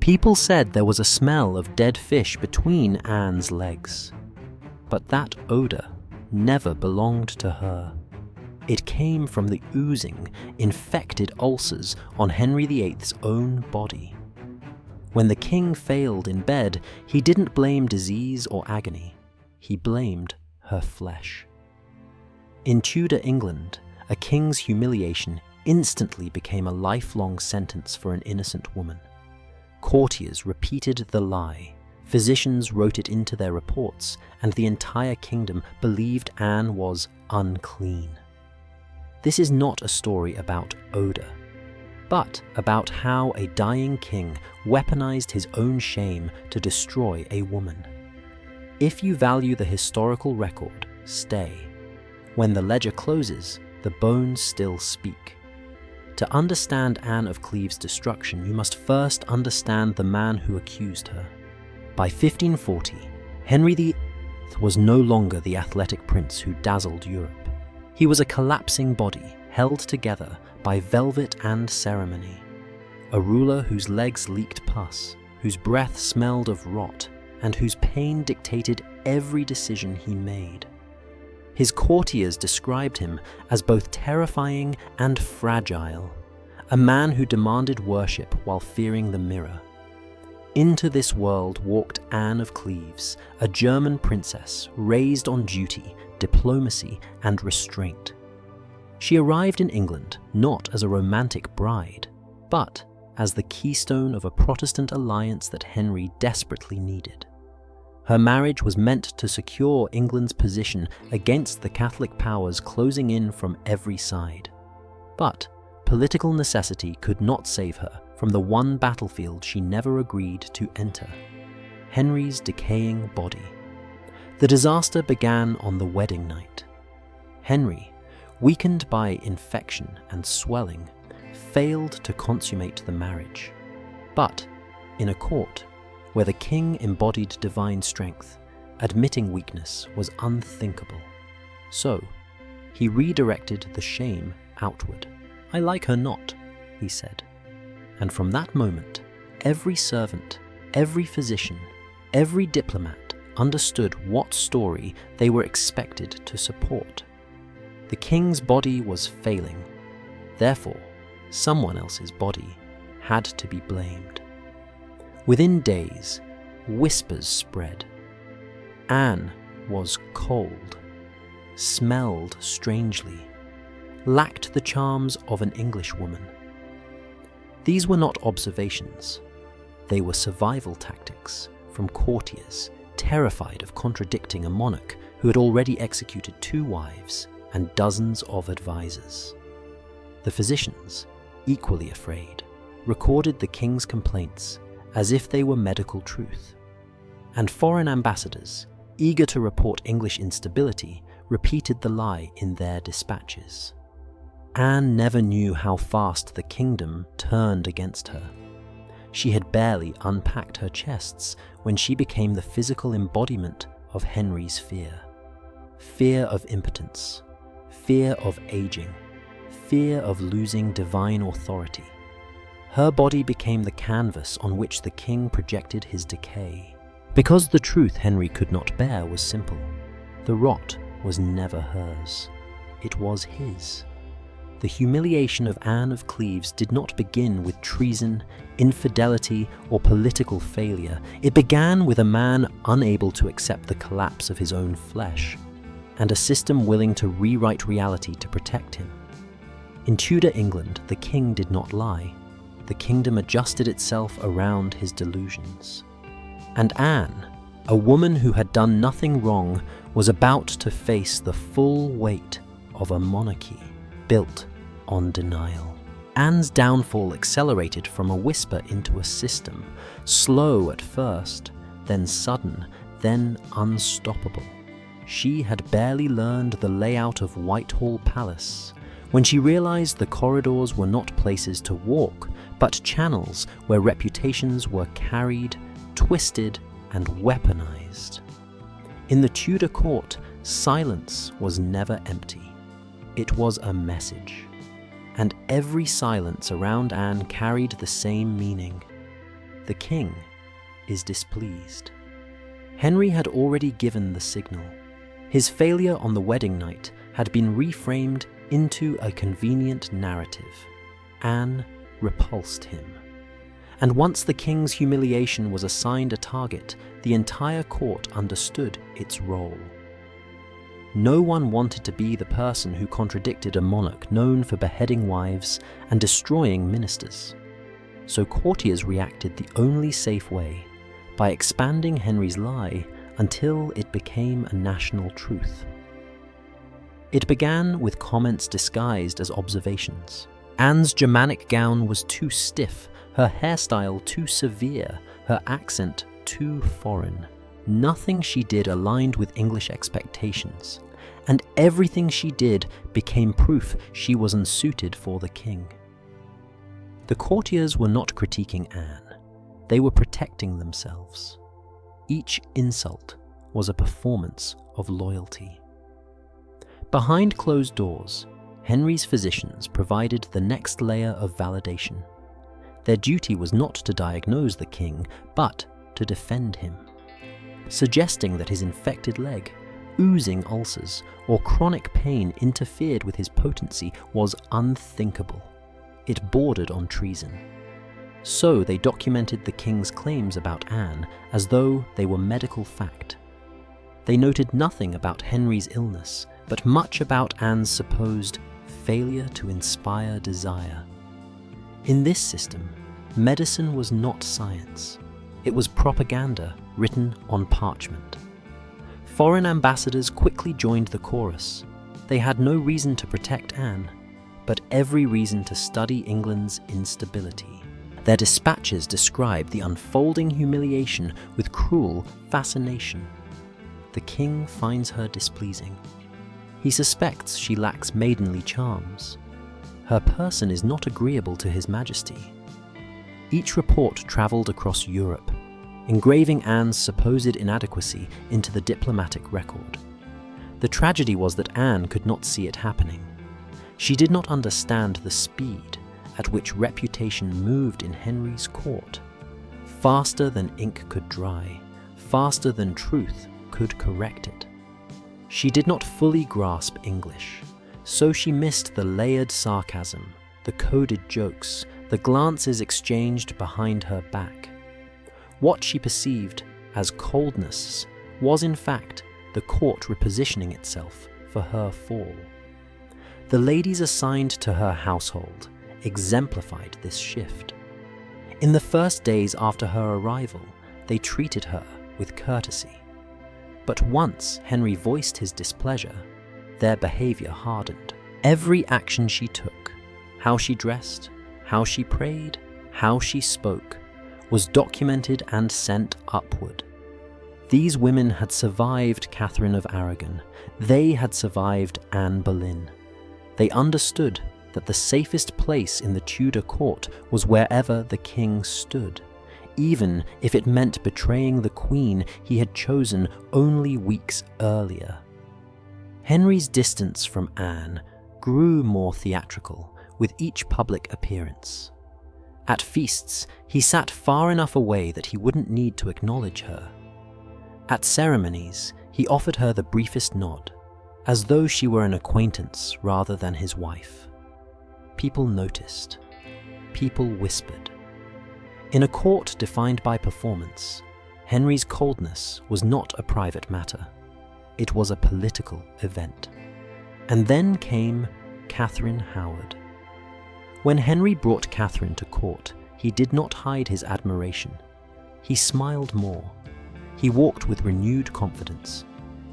People said there was a smell of dead fish between Anne's legs. But that odour never belonged to her. It came from the oozing, infected ulcers on Henry VIII's own body. When the king failed in bed, he didn't blame disease or agony. He blamed her flesh. In Tudor England, a king's humiliation instantly became a lifelong sentence for an innocent woman. Courtiers repeated the lie, physicians wrote it into their reports, and the entire kingdom believed Anne was unclean. This is not a story about odour, but about how a dying king weaponized his own shame to destroy a woman. If you value the historical record, stay. When the ledger closes, the bones still speak. To understand Anne of Cleves' destruction, you must first understand the man who accused her. By 1540, Henry VIII was no longer the athletic prince who dazzled Europe. He was a collapsing body held together by velvet and ceremony, a ruler whose legs leaked pus, whose breath smelled of rot, and whose pain dictated every decision he made. His courtiers described him as both terrifying and fragile, a man who demanded worship while fearing the mirror. Into this world walked Anne of Cleves, a German princess raised on duty, diplomacy, and restraint. She arrived in England not as a romantic bride, but as the keystone of a Protestant alliance that Henry desperately needed. Her marriage was meant to secure England's position against the Catholic powers closing in from every side. But political necessity could not save her from the one battlefield she never agreed to enter: Henry's decaying body. The disaster began on the wedding night. Henry, weakened by infection and swelling, failed to consummate the marriage. But in a court where the king embodied divine strength, admitting weakness was unthinkable. So he redirected the shame outward. "I like her not," he said. And from that moment, every servant, every physician, every diplomat understood what story they were expected to support. The king's body was failing. Therefore, someone else's body had to be blamed. Within days, whispers spread. Anne was cold, smelled strangely, lacked the charms of an Englishwoman. These were not observations. They were survival tactics from courtiers terrified of contradicting a monarch who had already executed 2 wives and dozens of advisors. The physicians, equally afraid, recorded the king's complaints as if they were medical truth. And foreign ambassadors, eager to report English instability, repeated the lie in their dispatches. Anne never knew how fast the kingdom turned against her. She had barely unpacked her chests when she became the physical embodiment of Henry's fear. Fear of impotence, fear of aging, fear of losing divine authority. Her body became the canvas on which the king projected his decay. Because the truth Henry could not bear was simple. The rot was never hers. It was his. The humiliation of Anne of Cleves did not begin with treason, infidelity, or political failure. It began with a man unable to accept the collapse of his own flesh, and a system willing to rewrite reality to protect him. In Tudor England, the king did not lie. The kingdom adjusted itself around his delusions. And Anne, a woman who had done nothing wrong, was about to face the full weight of a monarchy built on denial. Anne's downfall accelerated from a whisper into a system, slow at first, then sudden, then unstoppable. She had barely learned the layout of Whitehall Palace when she realized the corridors were not places to walk, but channels where reputations were carried, twisted, and weaponized. In the Tudor court, silence was never empty. It was a message. And every silence around Anne carried the same meaning. the king is displeased. Henry had already given the signal. His failure on the wedding night had been reframed into a convenient narrative. Anne repulsed him. And once the king's humiliation was assigned a target, the entire court understood its role. No one wanted to be the person who contradicted a monarch known for beheading wives and destroying ministers. So courtiers reacted the only safe way, by expanding Henry's lie until it became a national truth. It began with comments disguised as observations. Anne's Germanic gown was too stiff, her hairstyle too severe, her accent too foreign. Nothing she did aligned with English expectations, and everything she did became proof she was unsuited for the king. The courtiers were not critiquing Anne, they were protecting themselves. Each insult was a performance of loyalty. Behind closed doors, Henry's physicians provided the next layer of validation. Their duty was not to diagnose the king, but to defend him, suggesting that his infected leg, oozing ulcers, or chronic pain interfered with his potency was unthinkable. It bordered on treason. So they documented the king's claims about Anne as though they were medical fact. They noted nothing about Henry's illness, but much about Anne's supposed failure to inspire desire. In this system, medicine was not science. It was propaganda written on parchment. Foreign ambassadors quickly joined the chorus. They had no reason to protect Anne, but every reason to study England's instability. Their dispatches described the unfolding humiliation with cruel fascination. The king finds her displeasing. He suspects she lacks maidenly charms. Her person is not agreeable to his majesty. Each report travelled across Europe, engraving Anne's supposed inadequacy into the diplomatic record. The tragedy was that Anne could not see it happening. She did not understand the speed at which reputation moved in Henry's court. Faster than ink could dry, faster than truth could correct it. She did not fully grasp English, so she missed the layered sarcasm, the coded jokes, the glances exchanged behind her back. What she perceived as coldness was in fact the court repositioning itself for her fall. The ladies assigned to her household exemplified this shift. In the first days after her arrival, they treated her with courtesy. But once Henry voiced his displeasure, their behavior hardened. Every action she took, how she dressed, how she prayed, how she spoke, was documented and sent upward. These women had survived Katherine of Aragon. They had survived Anne Boleyn. They understood that the safest place in the Tudor court was wherever the king stood, even if it meant betraying the queen he had chosen only weeks earlier. Henry's distance from Anne grew more theatrical with each public appearance. At feasts, he sat far enough away that he wouldn't need to acknowledge her. At ceremonies, he offered her the briefest nod, as though she were an acquaintance rather than his wife. People noticed. People whispered. In a court defined by performance, Henry's coldness was not a private matter. It was a political event. And then came Catherine Howard. When Henry brought Katherine to court, he did not hide his admiration. He smiled more. He walked with renewed confidence.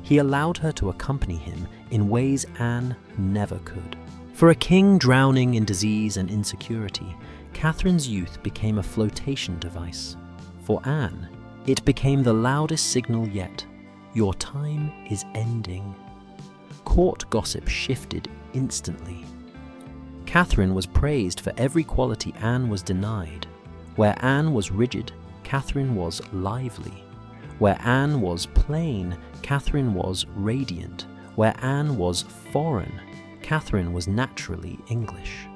He allowed her to accompany him in ways Anne never could. For a king drowning in disease and insecurity, Catherine's youth became a flotation device. For Anne, it became the loudest signal yet. Your time is ending. Court gossip shifted instantly. Katherine was praised for every quality Anne was denied. Where Anne was rigid, Katherine was lively. Where Anne was plain, Katherine was radiant. Where Anne was foreign, Katherine was naturally English.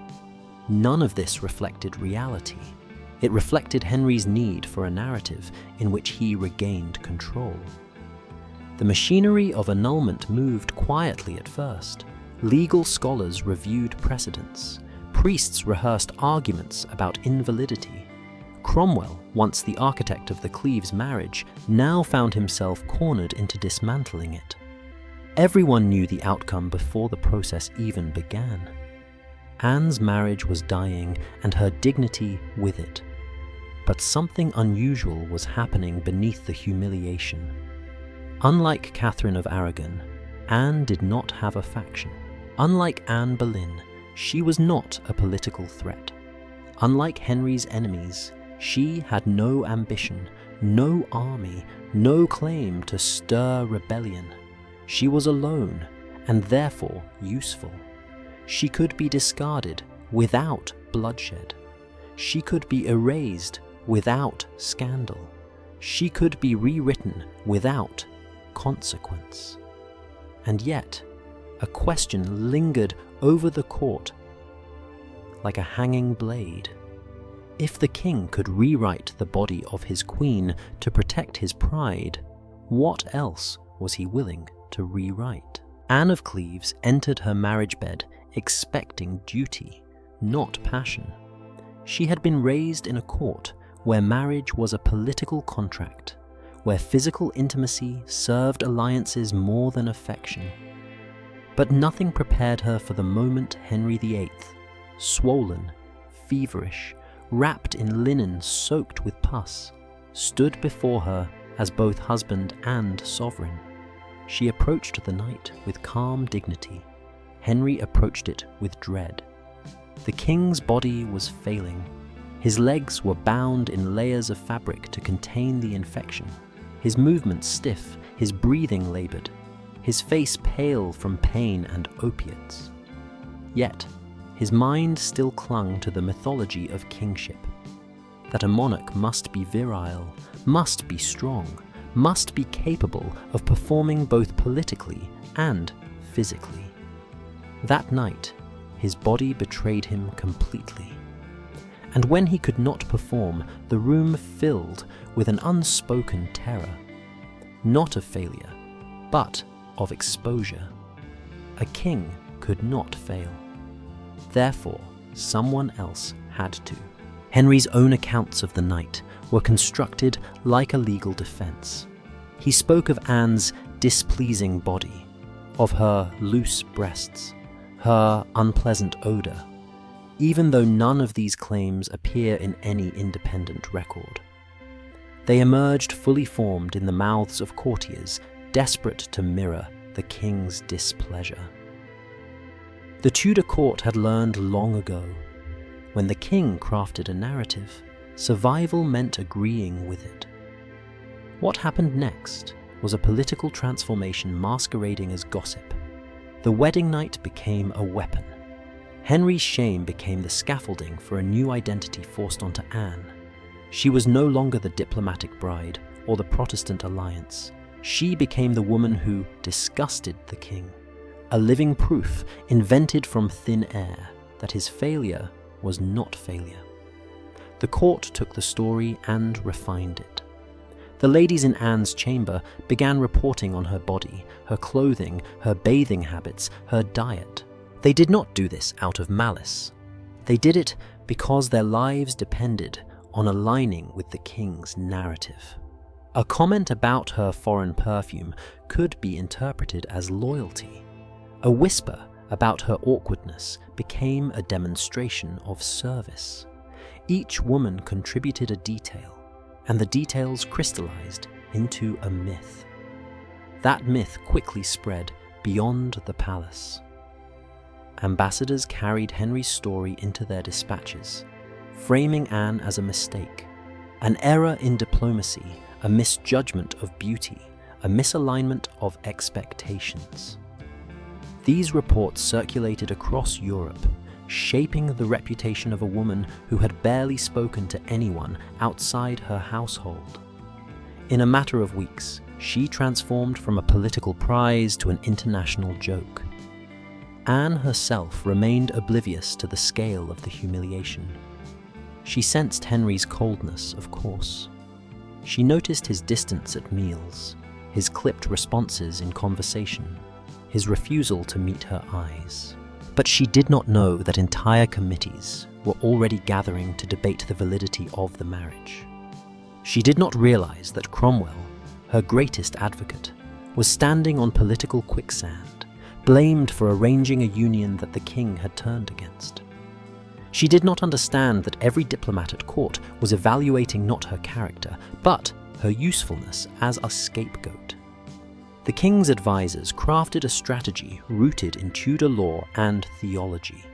None of this reflected reality. It reflected Henry's need for a narrative in which he regained control. The machinery of annulment moved quietly at first. Legal scholars reviewed precedents. Priests rehearsed arguments about invalidity. Cromwell, once the architect of the Cleves marriage, now found himself cornered into dismantling it. Everyone knew the outcome before the process even began. Anne's marriage was dying and her dignity with it. But something unusual was happening beneath the humiliation. Unlike Katherine of Aragon, Anne did not have a faction. Unlike Anne Boleyn, she was not a political threat. Unlike Henry's enemies, she had no ambition, no army, no claim to stir rebellion. She was alone, and therefore useful. She could be discarded without bloodshed. She could be erased without scandal. She could be rewritten without consequence. And yet, a question lingered over the court like a hanging blade. If the king could rewrite the body of his queen to protect his pride, what else was he willing to rewrite? Anne of Cleves entered her marriage bed expecting duty, not passion. She had been raised in a court where marriage was a political contract, where physical intimacy served alliances more than affection. But nothing prepared her for the moment Henry VIII, swollen, feverish, wrapped in linen soaked with pus, stood before her as both husband and sovereign. She approached the night with calm dignity. Henry approached it with dread. The king's body was failing. His legs were bound in layers of fabric to contain the infection, his movements stiff, his breathing labored, his face pale from pain and opiates. Yet, his mind still clung to the mythology of kingship, that a monarch must be virile, must be strong, must be capable of performing both politically and physically. That night, his body betrayed him completely. And when he could not perform, the room filled with an unspoken terror, not of failure, but of exposure. A king could not fail. Therefore, someone else had to. Henry's own accounts of the night were constructed like a legal defense. He spoke of Anne's displeasing body, of her loose breasts, her unpleasant odor, even though none of these claims appear in any independent record. They emerged fully formed in the mouths of courtiers desperate to mirror the king's displeasure. The Tudor court had learned long ago, when the king crafted a narrative, survival meant agreeing with it. What happened next was a political transformation masquerading as gossip. The wedding night became a weapon. Henry's shame became the scaffolding for a new identity forced onto Anne. She was no longer the diplomatic bride or the Protestant alliance. She became the woman who disgusted the king, a living proof invented from thin air that his failure was not failure. The court took the story and refined it. The ladies in Anne's chamber began reporting on her body, her clothing, her bathing habits, her diet. They did not do this out of malice. They did it because their lives depended on aligning with the king's narrative. A comment about her foreign perfume could be interpreted as loyalty. A whisper about her awkwardness became a demonstration of service. Each woman contributed a detail, and the details crystallized into a myth. That myth quickly spread beyond the palace. Ambassadors carried Henry's story into their dispatches, framing Anne as a mistake, an error in diplomacy, a misjudgment of beauty, a misalignment of expectations. These reports circulated across Europe, shaping the reputation of a woman who had barely spoken to anyone outside her household. In a matter of weeks, she transformed from a political prize to an international joke. Anne herself remained oblivious to the scale of the humiliation. She sensed Henry's coldness, of course. She noticed his distance at meals, his clipped responses in conversation, his refusal to meet her eyes. But she did not know that entire committees were already gathering to debate the validity of the marriage. She did not realize that Cromwell, her greatest advocate, was standing on political quicksand, blamed for arranging a union that the king had turned against. She did not understand that every diplomat at court was evaluating not her character, but her usefulness as a scapegoat. The king's advisors crafted a strategy rooted in Tudor law and theology.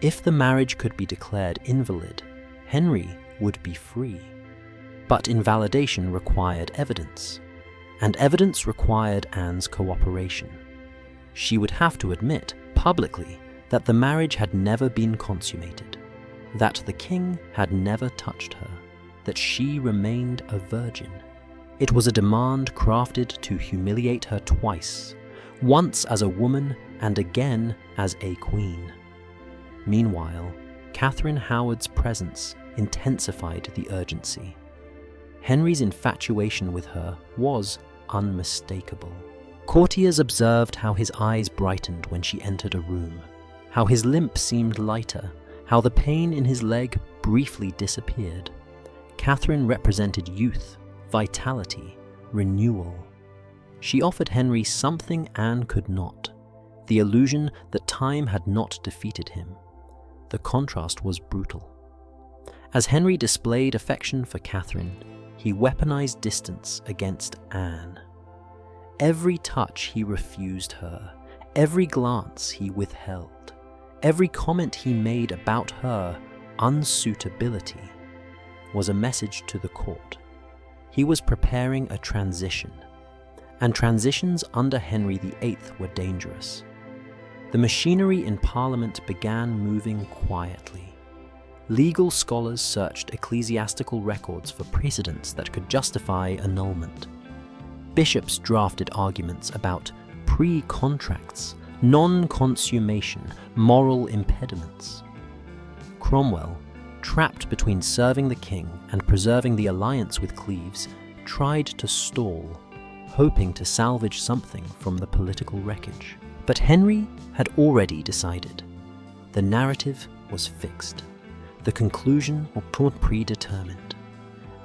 If the marriage could be declared invalid, Henry would be free. But invalidation required evidence, and evidence required Anne's cooperation. She would have to admit, publicly, that the marriage had never been consummated, that the king had never touched her, that she remained a virgin. It was a demand crafted to humiliate her twice, once as a woman and again as a queen. Meanwhile, Catherine Howard's presence intensified the urgency. Henry's infatuation with her was unmistakable. Courtiers observed how his eyes brightened when she entered a room, how his limp seemed lighter, how the pain in his leg briefly disappeared. Catherine represented youth, vitality, renewal. She offered Henry something Anne could not, the illusion that time had not defeated him. The contrast was brutal. As Henry displayed affection for Catherine, he weaponized distance against Anne. Every touch he refused her, every glance he withheld, every comment he made about her unsuitability was a message to the court. He was preparing a transition, and transitions under Henry VIII were dangerous. The machinery in Parliament began moving quietly. Legal scholars searched ecclesiastical records for precedents that could justify annulment. Bishops drafted arguments about pre-contracts, non-consummation, moral impediments. Cromwell, trapped between serving the king and preserving the alliance with Cleves, tried to stall, hoping to salvage something from the political wreckage. But Henry had already decided. The narrative was fixed. The conclusion was predetermined.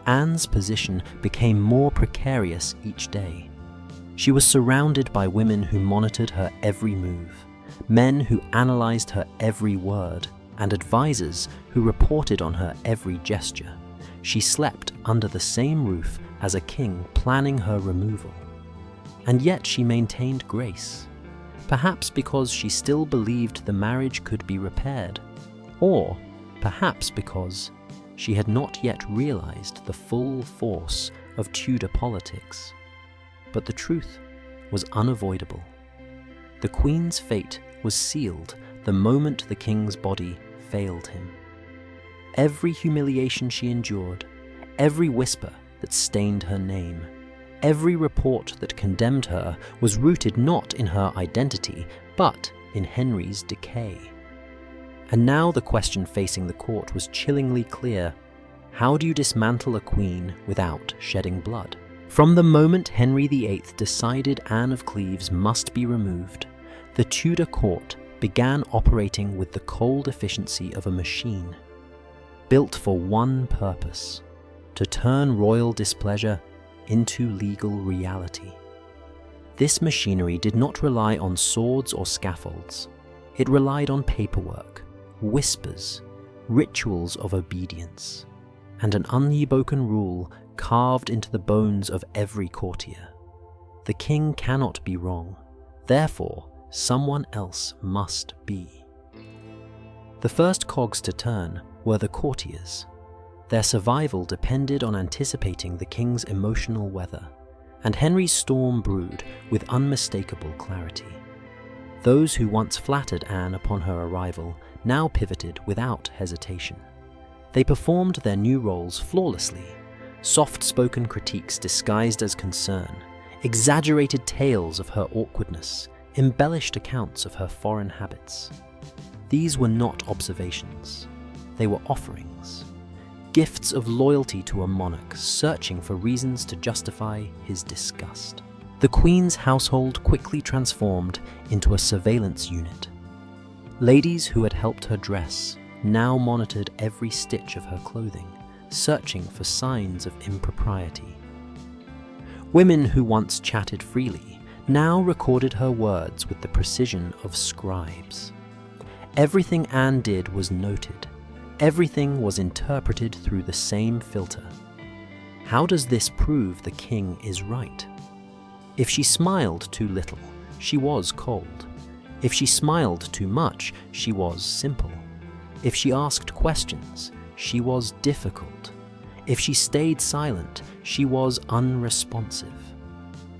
Anne's position became more precarious each day. She was surrounded by women who monitored her every move, men who analyzed her every word, and advisors who reported on her every gesture. She slept under the same roof as a king planning her removal. And yet she maintained grace, perhaps because she still believed the marriage could be repaired, or perhaps because she had not yet realized the full force of Tudor politics. But the truth was unavoidable. The Queen's fate was sealed the moment the king's body failed him. Every humiliation she endured, every whisper that stained her name, every report that condemned her was rooted not in her identity, but in Henry's decay. And now the question facing the court was chillingly clear. How do you dismantle a queen without shedding blood? From the moment Henry VIII decided Anne of Cleves must be removed, the Tudor court began operating with the cold efficiency of a machine, built for one purpose: to turn royal displeasure into legal reality. This machinery did not rely on swords or scaffolds. It relied on paperwork, whispers, rituals of obedience, and an unspoken rule carved into the bones of every courtier. The king cannot be wrong, therefore someone else must be. The first cogs to turn were the courtiers. Their survival depended on anticipating the king's emotional weather, and Henry's storm brewed with unmistakable clarity. Those who once flattered Anne upon her arrival now pivoted without hesitation. They performed their new roles flawlessly: soft-spoken critiques disguised as concern, exaggerated tales of her awkwardness, embellished accounts of her foreign habits. These were not observations. They were offerings. gifts of loyalty to a monarch searching for reasons to justify his disgust. The Queen's household quickly transformed into a surveillance unit. Ladies who had helped her dress now monitored every stitch of her clothing, searching for signs of impropriety. Women who once chatted freely now recorded her words with the precision of scribes. Everything Anne did was noted. Everything was interpreted through the same filter. How does this prove the king is right? If she smiled too little, she was cold. If she smiled too much, she was simple. If she asked questions, she was difficult. If she stayed silent, she was unresponsive.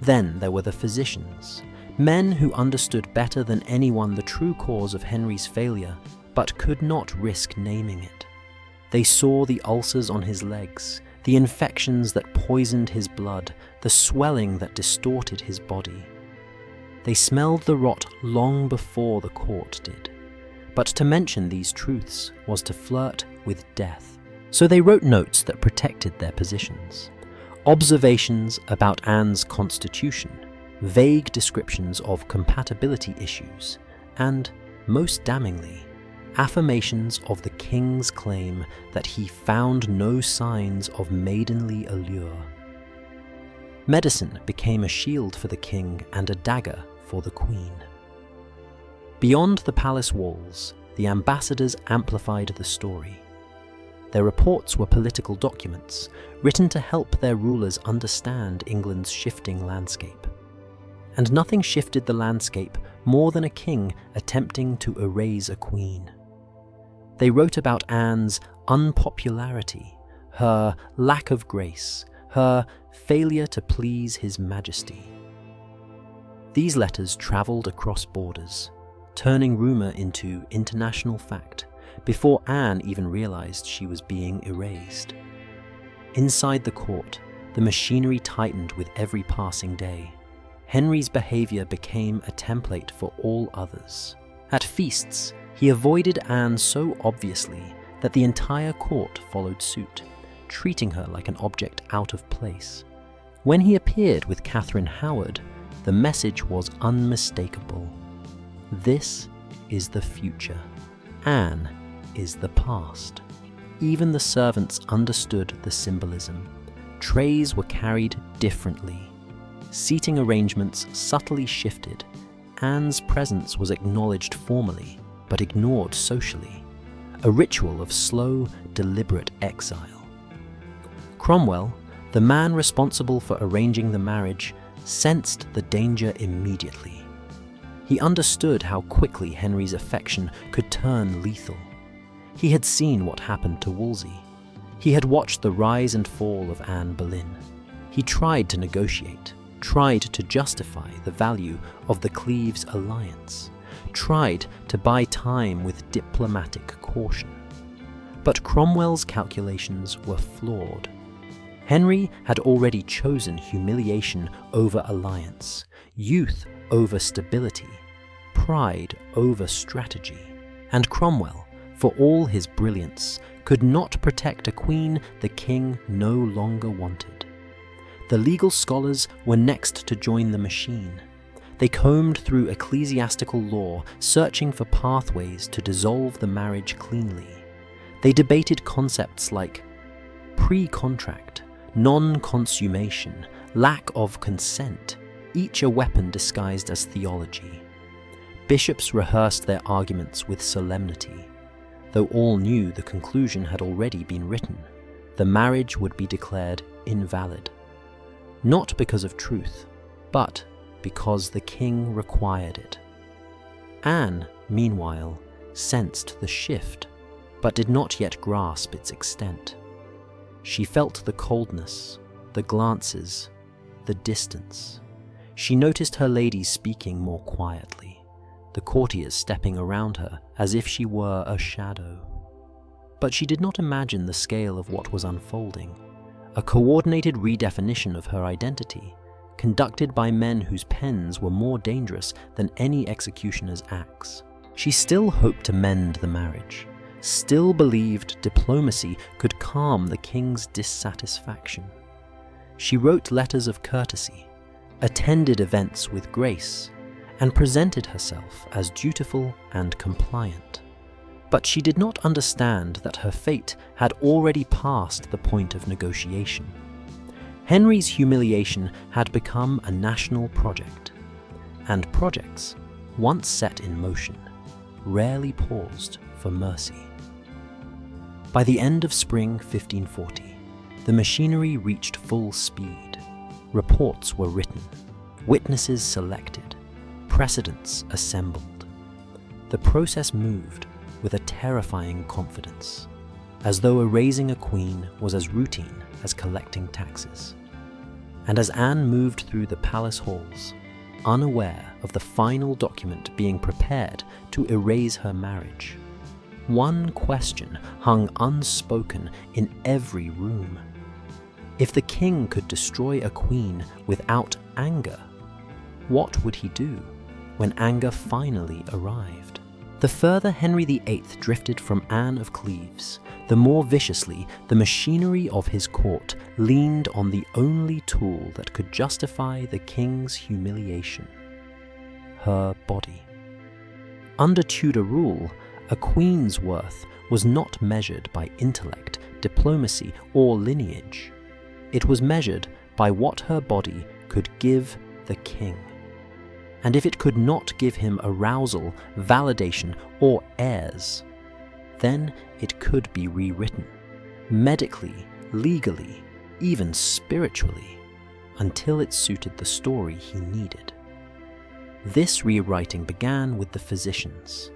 Then there were the physicians, men who understood better than anyone the true cause of Henry's failure, but could not risk naming it. They saw the ulcers on his legs, the infections that poisoned his blood, the swelling that distorted his body. They smelled the rot long before the court did. But to mention these truths was to flirt with death. So they wrote notes that protected their positions. Observations about Anne's constitution, vague descriptions of compatibility issues, and, most damningly, affirmations of the king's claim that he found no signs of maidenly allure. Medicine became a shield for the king and a dagger for the queen. Beyond the palace walls, the ambassadors amplified the story. Their reports were political documents, written to help their rulers understand England's shifting landscape. And nothing shifted the landscape more than a king attempting to erase a queen. They wrote about Anne's unpopularity, her lack of grace, her failure to please His Majesty. These letters travelled across borders, turning rumour into international fact, before Anne even realised she was being erased. Inside the court, the machinery tightened with every passing day. Henry's behaviour became a template for all others. At feasts, he avoided Anne so obviously that the entire court followed suit, treating her like an object out of place. When he appeared with Katherine Howard, the message was unmistakable. This is the future. Anne is the past. Even the servants understood the symbolism. Trays were carried differently. Seating arrangements subtly shifted. Anne's presence was acknowledged formally, but ignored socially. A ritual of slow, deliberate exile. Cromwell, the man responsible for arranging the marriage, sensed the danger immediately. He understood how quickly Henry's affection could turn lethal. He had seen what happened to Wolsey. He had watched the rise and fall of Anne Boleyn. He tried to negotiate, tried to justify the value of the Cleves alliance, tried to buy time with diplomatic caution. But Cromwell's calculations were flawed. Henry had already chosen humiliation over alliance, youth over stability, pride over strategy. And Cromwell, for all his brilliance, could not protect a queen the king no longer wanted. The legal scholars were next to join the machine. They combed through ecclesiastical law, searching for pathways to dissolve the marriage cleanly. They debated concepts like pre-contract, non-consummation, lack of consent, each a weapon disguised as theology. Bishops rehearsed their arguments with solemnity. Though all knew the conclusion had already been written, the marriage would be declared invalid. Not because of truth, but because the king required it. Anne, meanwhile, sensed the shift, but did not yet grasp its extent. She felt the coldness, the glances, the distance. She noticed her ladies speaking more quietly, the courtiers stepping around her as if she were a shadow. But she did not imagine the scale of what was unfolding, a coordinated redefinition of her identity, conducted by men whose pens were more dangerous than any executioner's axe. She still hoped to mend the marriage, still believed diplomacy could calm the king's dissatisfaction. She wrote letters of courtesy, attended events with grace, and presented herself as dutiful and compliant. But she did not understand that her fate had already passed the point of negotiation. Henry's humiliation had become a national project, and projects, once set in motion, rarely paused for mercy. By the end of spring 1540, the machinery reached full speed. Reports were written, witnesses selected, precedents assembled. The process moved with a terrifying confidence, as though erasing a queen was as routine as collecting taxes. And as Anne moved through the palace halls, unaware of the final document being prepared to erase her marriage, one question hung unspoken in every room. If the king could destroy a queen without anger, what would he do when anger finally arrived? The further Henry VIII drifted from Anne of Cleves, the more viciously the machinery of his court leaned on the only tool that could justify the king's humiliation: her body. Under Tudor rule, a queen's worth was not measured by intellect, diplomacy, or lineage. It was measured by what her body could give the king. And if it could not give him arousal, validation, or heirs, then it could be rewritten, medically, legally, even spiritually, until it suited the story he needed. This rewriting began with the physicians.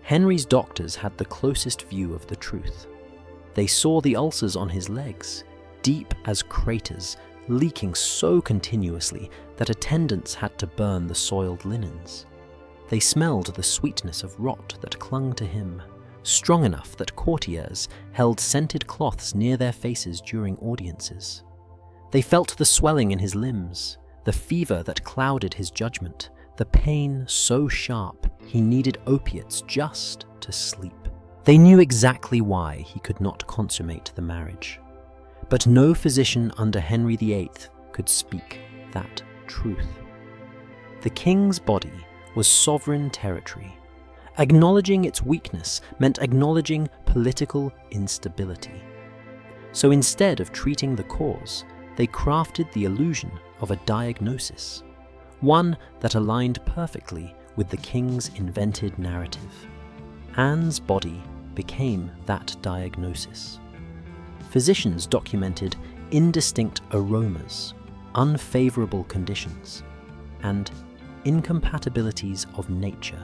Henry's doctors had the closest view of the truth. They saw the ulcers on his legs, deep as craters, leaking so continuously that attendants had to burn the soiled linens. They smelled the sweetness of rot that clung to him, strong enough that courtiers held scented cloths near their faces during audiences. They felt the swelling in his limbs, the fever that clouded his judgment, the pain so sharp he needed opiates just to sleep. They knew exactly why he could not consummate the marriage. But no physician under Henry VIII could speak that truth. The king's body was sovereign territory. Acknowledging its weakness meant acknowledging political instability. So instead of treating the cause, they crafted the illusion of a diagnosis, one that aligned perfectly with the king's invented narrative. Anne's body became that diagnosis. Physicians documented indistinct aromas, unfavorable conditions, and incompatibilities of nature,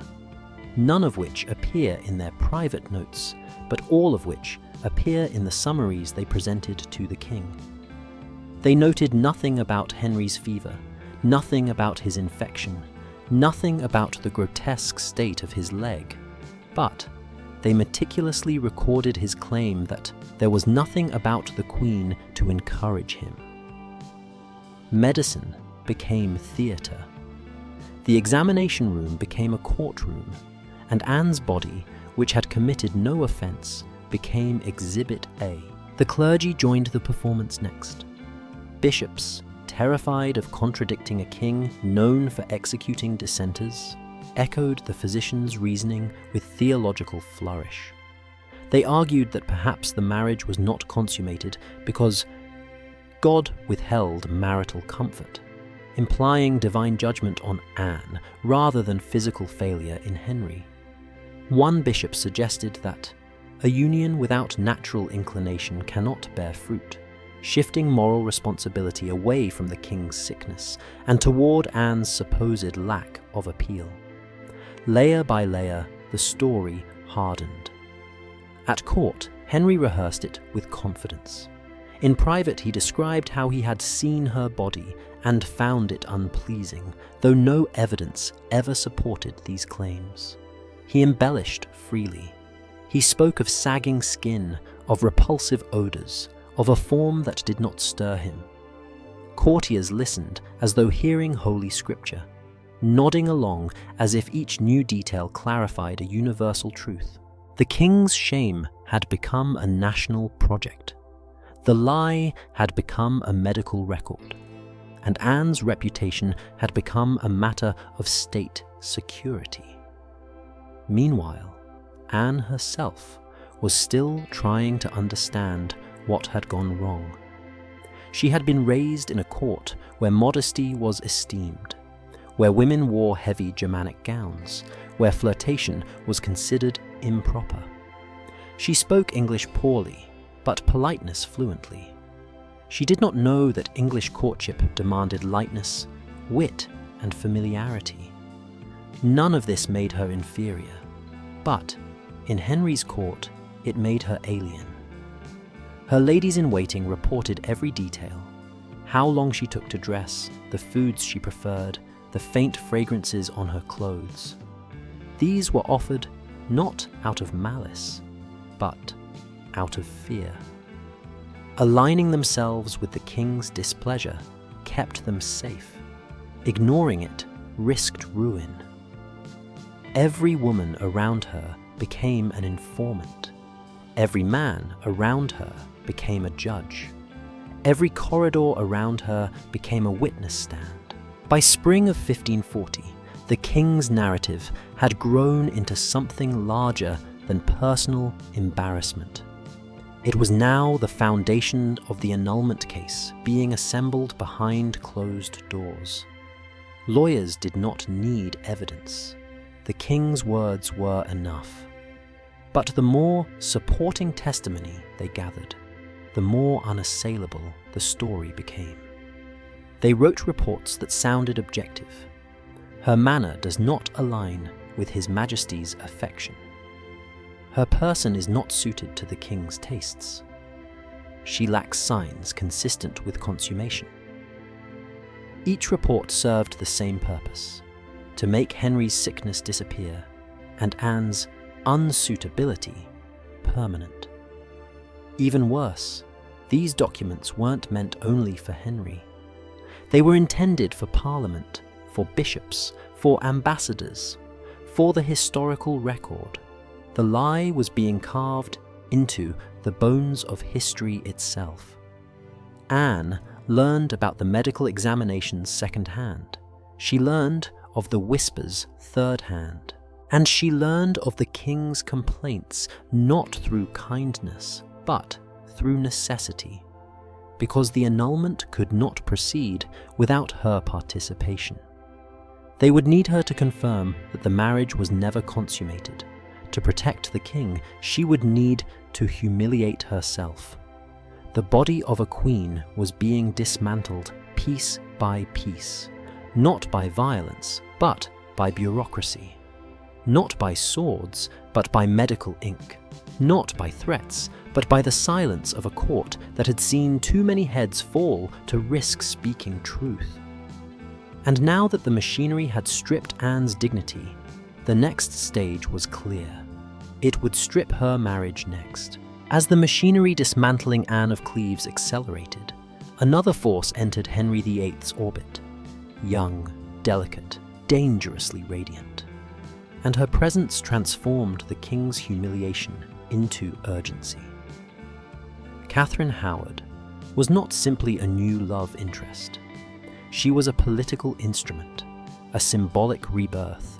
none of which appear in their private notes, but all of which appear in the summaries they presented to the king. They noted nothing about Henry's fever, nothing about his infection, nothing about the grotesque state of his leg, but they meticulously recorded his claim that there was nothing about the Queen to encourage him. Medicine became theatre. The examination room became a courtroom, and Anne's body, which had committed no offence, became Exhibit A. The clergy joined the performance next. Bishops, terrified of contradicting a king known for executing dissenters, echoed the physicians' reasoning with theological flourish. They argued that perhaps the marriage was not consummated because God withheld marital comfort, implying divine judgment on Anne rather than physical failure in Henry. One bishop suggested that a union without natural inclination cannot bear fruit, shifting moral responsibility away from the king's sickness and toward Anne's supposed lack of appeal. Layer by layer, the story hardened. At court, Henry rehearsed it with confidence. In private, he described how he had seen her body and found it unpleasing, though no evidence ever supported these claims. He embellished freely. He spoke of sagging skin, of repulsive odors, of a form that did not stir him. Courtiers listened as though hearing Holy Scripture, nodding along as if each new detail clarified a universal truth. The king's shame had become a national project. The lie had become a medical record, and Anne's reputation had become a matter of state security. Meanwhile, Anne herself was still trying to understand what had gone wrong. She had been raised in a court where modesty was esteemed, where women wore heavy Germanic gowns, where flirtation was considered improper. She spoke English poorly, but politeness fluently. She did not know that English courtship demanded lightness, wit, and familiarity. None of this made her inferior, but in Henry's court, it made her alien. Her ladies-in-waiting reported every detail: how long she took to dress, the foods she preferred, the faint fragrances on her clothes. These were offered not out of malice, but out of fear. Aligning themselves with the king's displeasure kept them safe. Ignoring it risked ruin. Every woman around her became an informant. Every man around her became a judge. Every corridor around her became a witness stand. By spring of 1540, the king's narrative had grown into something larger than personal embarrassment. It was now the foundation of the annulment case being assembled behind closed doors. Lawyers did not need evidence. The king's words were enough. But the more supporting testimony they gathered, the more unassailable the story became. They wrote reports that sounded objective. Her manner does not align with His Majesty's affection. Her person is not suited to the king's tastes. She lacks signs consistent with consummation. Each report served the same purpose: to make Henry's sickness disappear and Anne's unsuitability permanent. Even worse, these documents weren't meant only for Henry. They were intended for Parliament, for bishops, for ambassadors, for the historical record. The lie was being carved into the bones of history itself. Anne learned about the medical examinations second-hand. She learned of the whispers third-hand. And she learned of the king's complaints not through kindness, but through necessity, because the annulment could not proceed without her participation. They would need her to confirm that the marriage was never consummated. To protect the king, she would need to humiliate herself. The body of a queen was being dismantled piece by piece, not by violence, but by bureaucracy. Not by swords, but by medical ink. Not by threats, but by the silence of a court that had seen too many heads fall to risk speaking truth. And now that the machinery had stripped Anne's dignity, the next stage was clear. It would strip her marriage next. As the machinery dismantling Anne of Cleves accelerated, another force entered Henry VIII's orbit. Young, delicate, dangerously radiant. And her presence transformed the king's humiliation into urgency. Catherine Howard was not simply a new love interest. She was a political instrument, a symbolic rebirth,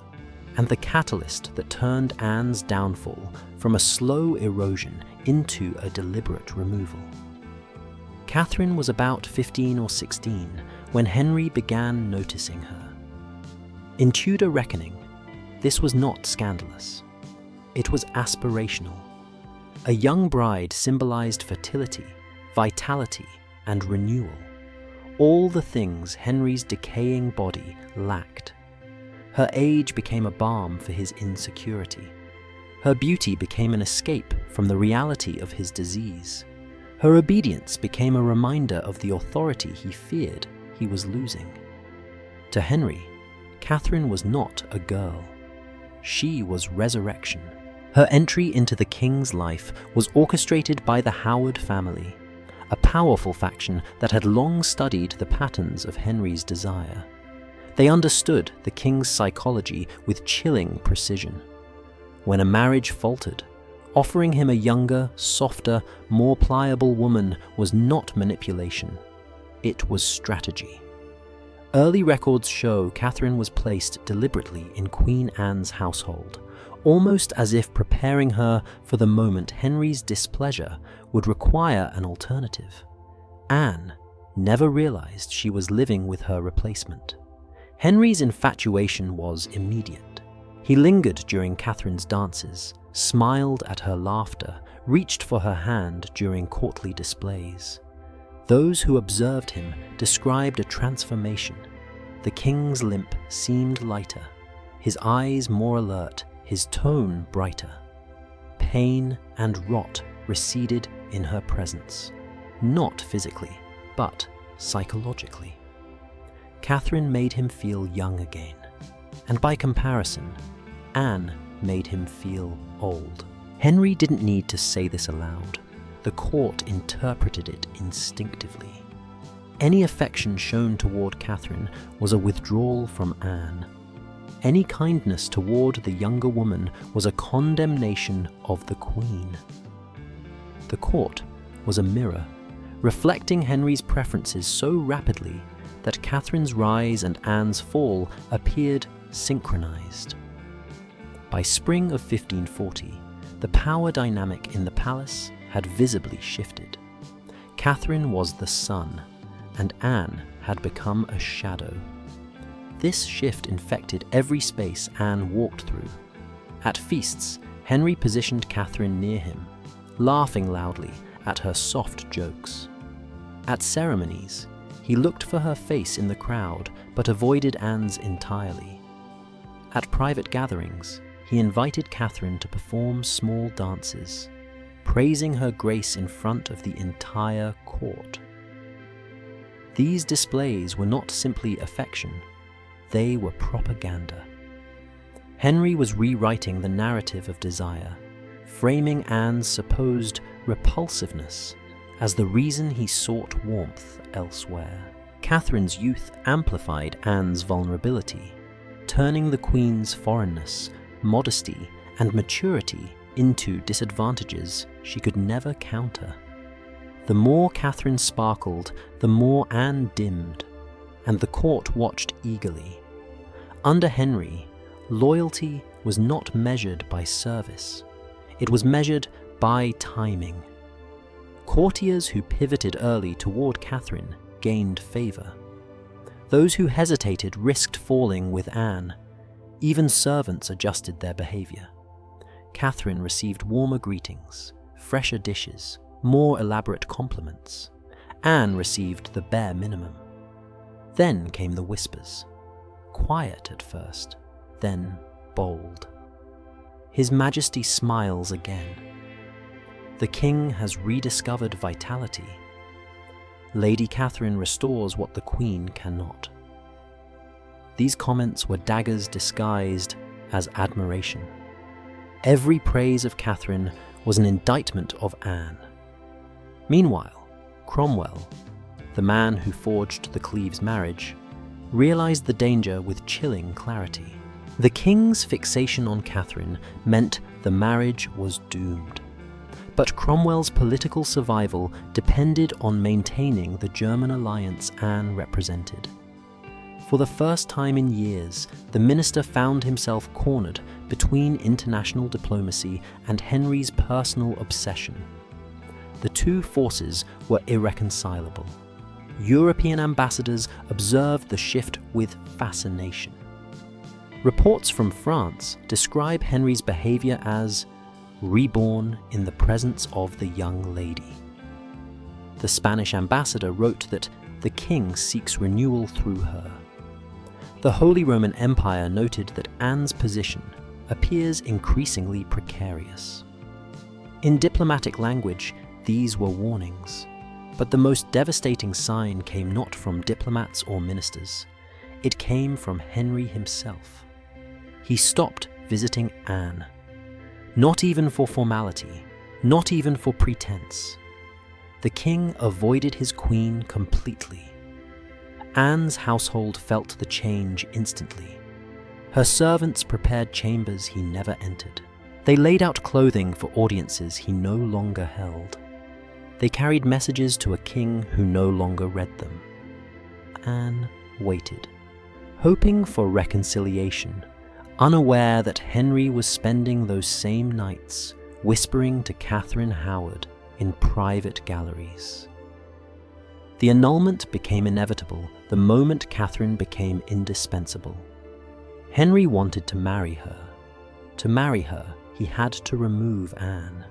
and the catalyst that turned Anne's downfall from a slow erosion into a deliberate removal. Catherine was about 15 or 16 when Henry began noticing her. In Tudor reckoning, this was not scandalous. It was aspirational. A young bride symbolized fertility, vitality, and renewal. All the things Henry's decaying body lacked. Her age became a balm for his insecurity. Her beauty became an escape from the reality of his disease. Her obedience became a reminder of the authority he feared he was losing. To Henry, Catherine was not a girl. She was resurrection. Her entry into the king's life was orchestrated by the Howard family, a powerful faction that had long studied the patterns of Henry's desire. They understood the king's psychology with chilling precision. When a marriage faltered, Offering him a younger, softer, more pliable woman was not manipulation. It was strategy. Early records show Katherine was placed deliberately in Queen Anne's household, almost as if preparing her for the moment Henry's displeasure would require an alternative. Anne never realized she was living with her replacement. Henry's infatuation was immediate. He lingered during Katherine's dances, smiled at her laughter, reached for her hand during courtly displays. Those who observed him described a transformation. The king's limp seemed lighter, his eyes more alert, his tone brighter. Pain and rot receded in her presence, not physically, but psychologically. Katherine made him feel young again, and by comparison, Anne made him feel old. Henry didn't need to say this aloud. The court interpreted it instinctively. Any affection shown toward Katherine was a withdrawal from Anne. Any kindness toward the younger woman was a condemnation of the Queen. The court was a mirror, reflecting Henry's preferences so rapidly that Katherine's rise and Anne's fall appeared synchronized. By spring of 1540, the power dynamic in the palace had visibly shifted. Katherine was the sun, and Anne had become a shadow. This shift infected every space Anne walked through. At feasts, Henry positioned Katherine near him, laughing loudly at her soft jokes. At ceremonies, he looked for her face in the crowd, but avoided Anne's entirely. At private gatherings, he invited Katherine to perform small dances, praising her grace in front of the entire court. These displays were not simply affection, they were propaganda. Henry was rewriting the narrative of desire, framing Anne's supposed repulsiveness as the reason he sought warmth elsewhere. Katherine's youth amplified Anne's vulnerability, turning the Queen's foreignness, modesty, and maturity into disadvantages she could never counter. The more Katherine sparkled, the more Anne dimmed, and the court watched eagerly. Under Henry, loyalty was not measured by service. It was measured by timing. Courtiers who pivoted early toward Katherine gained favor. Those who hesitated risked falling with Anne. Even servants adjusted their behavior. Katherine received warmer greetings, fresher dishes, more elaborate compliments. Anne received the bare minimum. Then came the whispers. Quiet at first, then bold. His Majesty smiles again. The king has rediscovered vitality. Lady Katherine restores what the Queen cannot. These comments were daggers disguised as admiration. Every praise of Katherine was an indictment of Anne. Meanwhile, Cromwell, the man who forged the Cleves marriage, realized the danger with chilling clarity. The king's fixation on Katherine meant the marriage was doomed. But Cromwell's political survival depended on maintaining the German alliance Anne represented. For the first time in years, the minister found himself cornered between international diplomacy and Henry's personal obsession. The two forces were irreconcilable. European ambassadors observed the shift with fascination. Reports from France describe Henry's behavior as reborn in the presence of the young lady. The Spanish ambassador wrote that the king seeks renewal through her. The Holy Roman Empire noted that Anne's position appears increasingly precarious. In diplomatic language, these were warnings, but the most devastating sign came not from diplomats or ministers. It came from Henry himself. He stopped visiting Anne. Not even for formality, not even for pretense. The king avoided his queen completely. Anne's household felt the change instantly. Her servants prepared chambers he never entered. They laid out clothing for audiences he no longer held. They carried messages to a king who no longer read them. Anne waited, hoping for reconciliation, unaware that Henry was spending those same nights whispering to Catherine Howard in private galleries. The annulment became inevitable the moment Catherine became indispensable. Henry wanted to marry her. To marry her, he had to remove Anne.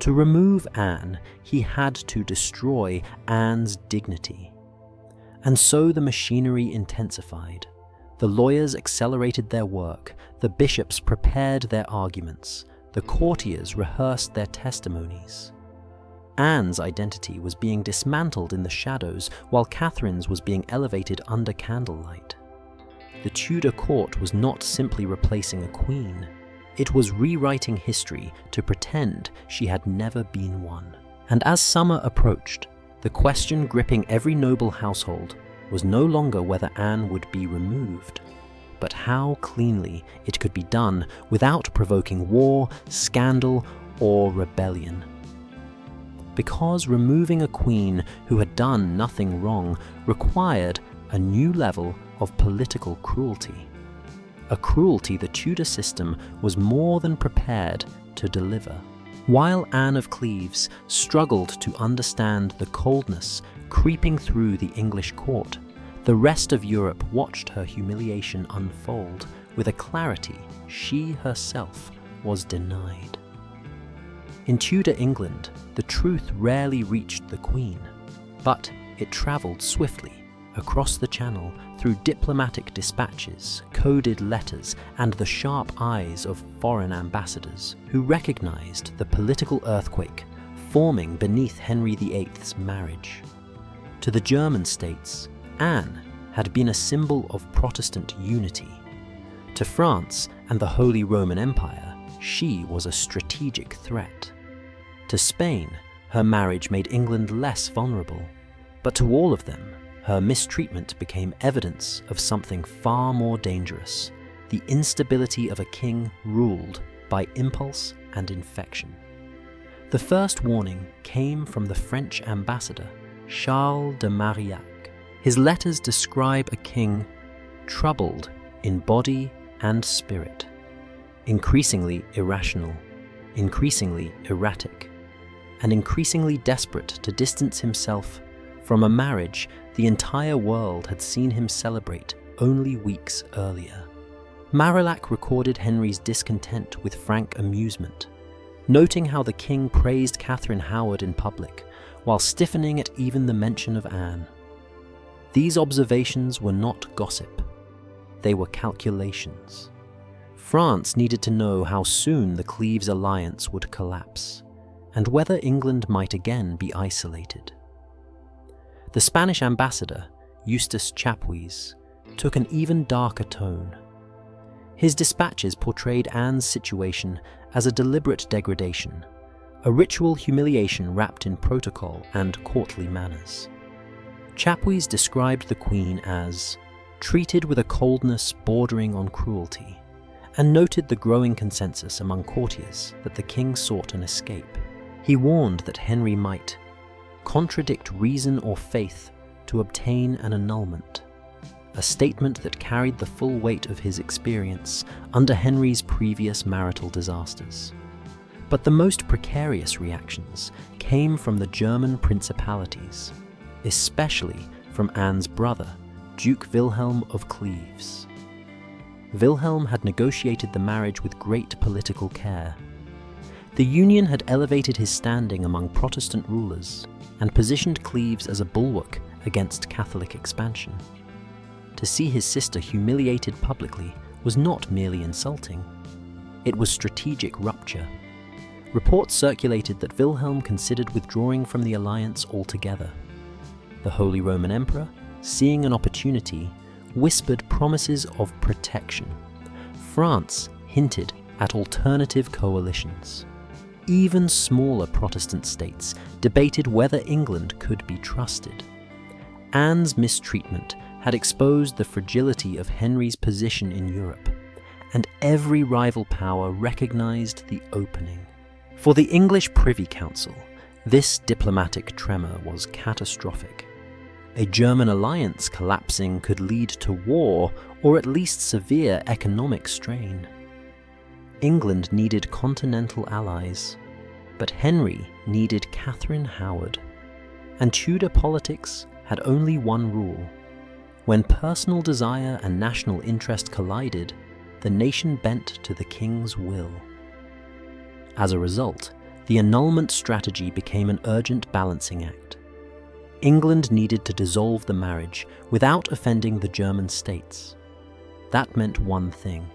To remove Anne, he had to destroy Anne's dignity. And so the machinery intensified. The lawyers accelerated their work, the bishops prepared their arguments, the courtiers rehearsed their testimonies. Anne's identity was being dismantled in the shadows, while Catherine's was being elevated under candlelight. The Tudor court was not simply replacing a queen. It was rewriting history to pretend she had never been one. And as summer approached, the question gripping every noble household was no longer whether Anne would be removed, but how cleanly it could be done without provoking war, scandal, or rebellion. Because removing a queen who had done nothing wrong required a new level of political cruelty. A cruelty the Tudor system was more than prepared to deliver. While Anne of Cleves struggled to understand the coldness creeping through the English court, the rest of Europe watched her humiliation unfold with a clarity she herself was denied. In Tudor England, the truth rarely reached the Queen, but it travelled swiftly across the Channel through diplomatic dispatches, coded letters, and the sharp eyes of foreign ambassadors who recognised the political earthquake forming beneath Henry VIII's marriage. To the German states, Anne had been a symbol of Protestant unity. To France and the Holy Roman Empire, she was a strategic threat. To Spain, her marriage made England less vulnerable, but to all of them, her mistreatment became evidence of something far more dangerous, the instability of a king ruled by impulse and infection. The first warning came from the French ambassador, Charles de Marillac. His letters describe a king troubled in body and spirit, increasingly irrational, increasingly erratic, and increasingly desperate to distance himself from a marriage the entire world had seen him celebrate only weeks earlier. Marillac recorded Henry's discontent with frank amusement, noting how the king praised Catherine Howard in public, while stiffening at even the mention of Anne. These observations were not gossip, they were calculations. France needed to know how soon the Cleves alliance would collapse, and whether England might again be isolated. The Spanish ambassador, Eustace Chapuis, took an even darker tone. His dispatches portrayed Anne's situation as a deliberate degradation, a ritual humiliation wrapped in protocol and courtly manners. Chapuis described the Queen as treated with a coldness bordering on cruelty, and noted the growing consensus among courtiers that the king sought an escape. He warned that Henry might contradict reason or faith to obtain an annulment, a statement that carried the full weight of his experience under Henry's previous marital disasters. But the most precarious reactions came from the German principalities, especially from Anne's brother, Duke Wilhelm of Cleves. Wilhelm had negotiated the marriage with great political care. The union had elevated his standing among Protestant rulers and positioned Cleves as a bulwark against Catholic expansion. To see his sister humiliated publicly was not merely insulting. It was strategic rupture. Reports circulated that Wilhelm considered withdrawing from the alliance altogether. The Holy Roman Emperor, seeing an opportunity, whispered promises of protection. France hinted at alternative coalitions. Even smaller Protestant states debated whether England could be trusted. Anne's mistreatment had exposed the fragility of Henry's position in Europe, and every rival power recognized the opening. For the English Privy Council, this diplomatic tremor was catastrophic. A German alliance collapsing could lead to war or at least severe economic strain. England needed continental allies, but Henry needed Catherine Howard. And Tudor politics had only one rule. When personal desire and national interest collided, the nation bent to the king's will. As a result, the annulment strategy became an urgent balancing act. England needed to dissolve the marriage without offending the German states. That meant one thing: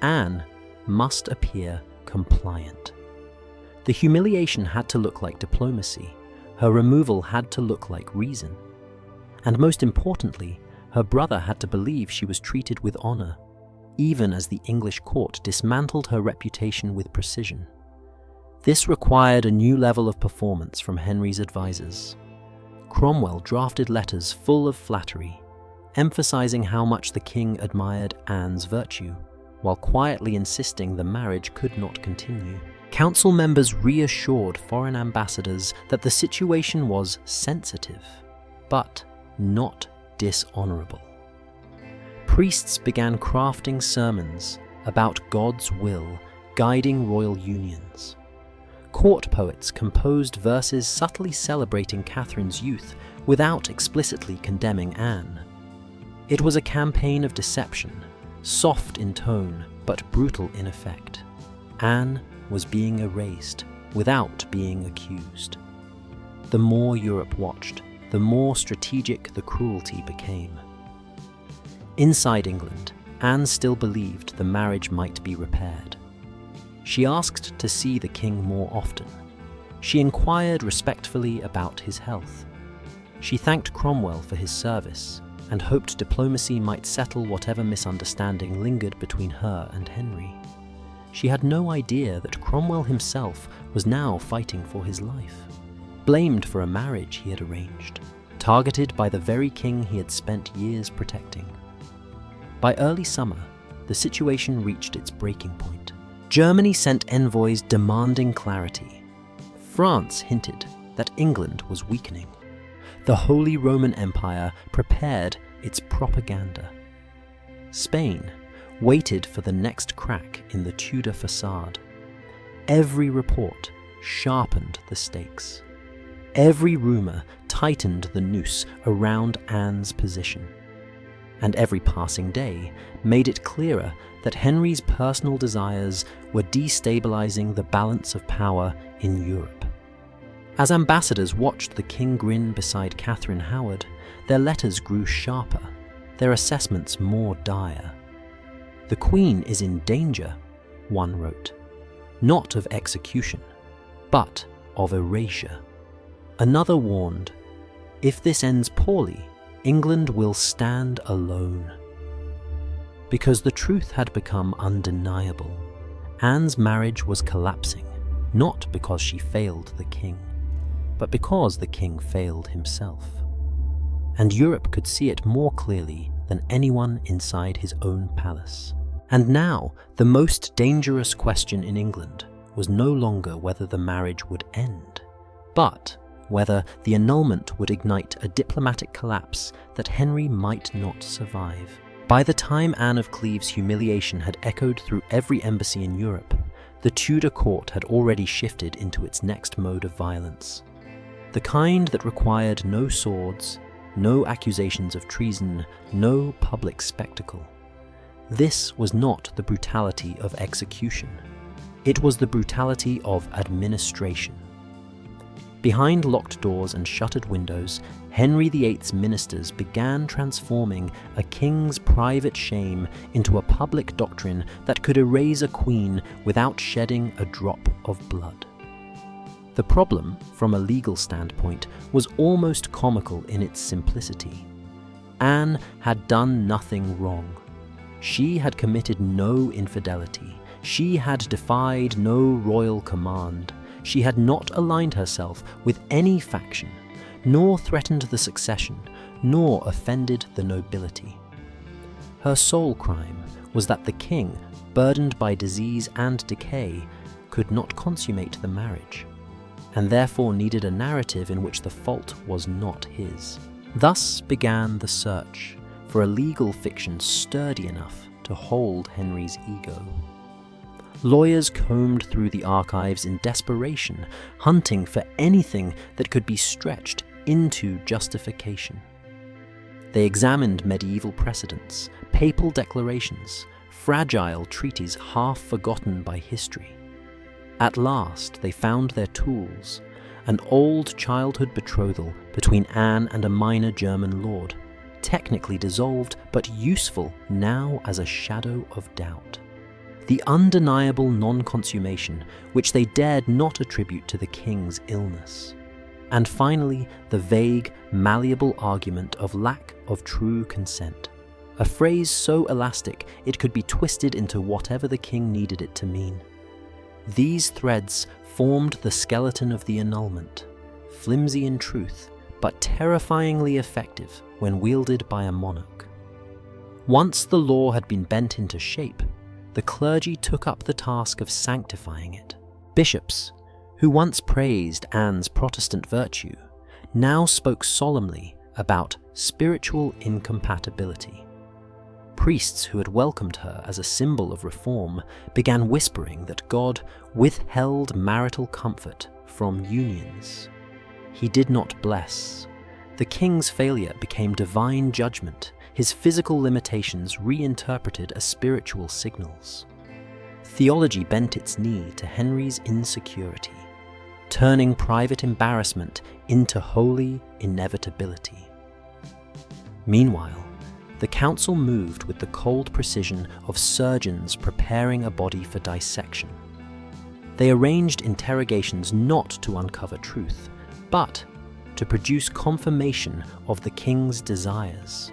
Anne must appear compliant. The humiliation had to look like diplomacy, her removal had to look like reason. And most importantly, her brother had to believe she was treated with honor, even as the English court dismantled her reputation with precision. This required a new level of performance from Henry's advisors. Cromwell drafted letters full of flattery, emphasizing how much the king admired Anne's virtue, while quietly insisting the marriage could not continue. Council members reassured foreign ambassadors that the situation was sensitive, but not dishonorable. Priests began crafting sermons about God's will guiding royal unions. Court poets composed verses subtly celebrating Catherine's youth without explicitly condemning Anne. It was a campaign of deception, soft in tone but brutal in effect. Anne was being erased without being accused. The more Europe watched, the more strategic the cruelty became. Inside England, Anne still believed the marriage might be repaired. She asked to see the king more often. She inquired respectfully about his health. She thanked Cromwell for his service and hoped diplomacy might settle whatever misunderstanding lingered between her and Henry. She had no idea that Cromwell himself was now fighting for his life, blamed for a marriage he had arranged, targeted by the very king he had spent years protecting. By early summer, the situation reached its breaking point. Germany sent envoys demanding clarity. France hinted that England was weakening. The Holy Roman Empire prepared its propaganda. Spain waited for the next crack in the Tudor facade. Every report sharpened the stakes. Every rumour tightened the noose around Anne's position. And every passing day made it clearer that Henry's personal desires were destabilizing the balance of power in Europe. As ambassadors watched the king grin beside Catherine Howard, their letters grew sharper, their assessments more dire. "The Queen is in danger," one wrote, "not of execution, but of erasure." Another warned, "If this ends poorly, England will stand alone." Because the truth had become undeniable. Anne's marriage was collapsing, not because she failed the king, but because the king failed himself. And Europe could see it more clearly than anyone inside his own palace. And now, the most dangerous question in England was no longer whether the marriage would end, but whether the annulment would ignite a diplomatic collapse that Henry might not survive. By the time Anne of Cleves' humiliation had echoed through every embassy in Europe, the Tudor court had already shifted into its next mode of violence. The kind that required no swords, no accusations of treason, no public spectacle. This was not the brutality of execution. It was the brutality of administration. Behind locked doors and shuttered windows, Henry VIII's ministers began transforming a king's private shame into a public doctrine that could erase a queen without shedding a drop of blood. The problem, from a legal standpoint, was almost comical in its simplicity. Anne had done nothing wrong. She had committed no infidelity. She had defied no royal command. She had not aligned herself with any faction, nor threatened the succession, nor offended the nobility. Her sole crime was that the king, burdened by disease and decay, could not consummate the marriage, and therefore needed a narrative in which the fault was not his. Thus began the search for a legal fiction sturdy enough to hold Henry's ego. Lawyers combed through the archives in desperation, hunting for anything that could be stretched into justification. They examined medieval precedents, papal declarations, fragile treaties half forgotten by history. At last they found their tools, an old childhood betrothal between Anne and a minor German lord, technically dissolved but useful now as a shadow of doubt. The undeniable non-consummation which they dared not attribute to the king's illness. And finally, the vague, malleable argument of lack of true consent, a phrase so elastic it could be twisted into whatever the king needed it to mean. These threads formed the skeleton of the annulment, flimsy in truth, but terrifyingly effective when wielded by a monarch. Once the law had been bent into shape, the clergy took up the task of sanctifying it. Bishops, who once praised Anne's Protestant virtue, now spoke solemnly about spiritual incompatibility. Priests who had welcomed her as a symbol of reform began whispering that God withheld marital comfort from unions. He did not bless. The king's failure became divine judgment, his physical limitations reinterpreted as spiritual signals. Theology bent its knee to Henry's insecurity, turning private embarrassment into holy inevitability. Meanwhile, the council moved with the cold precision of surgeons preparing a body for dissection. They arranged interrogations not to uncover truth, but to produce confirmation of the king's desires.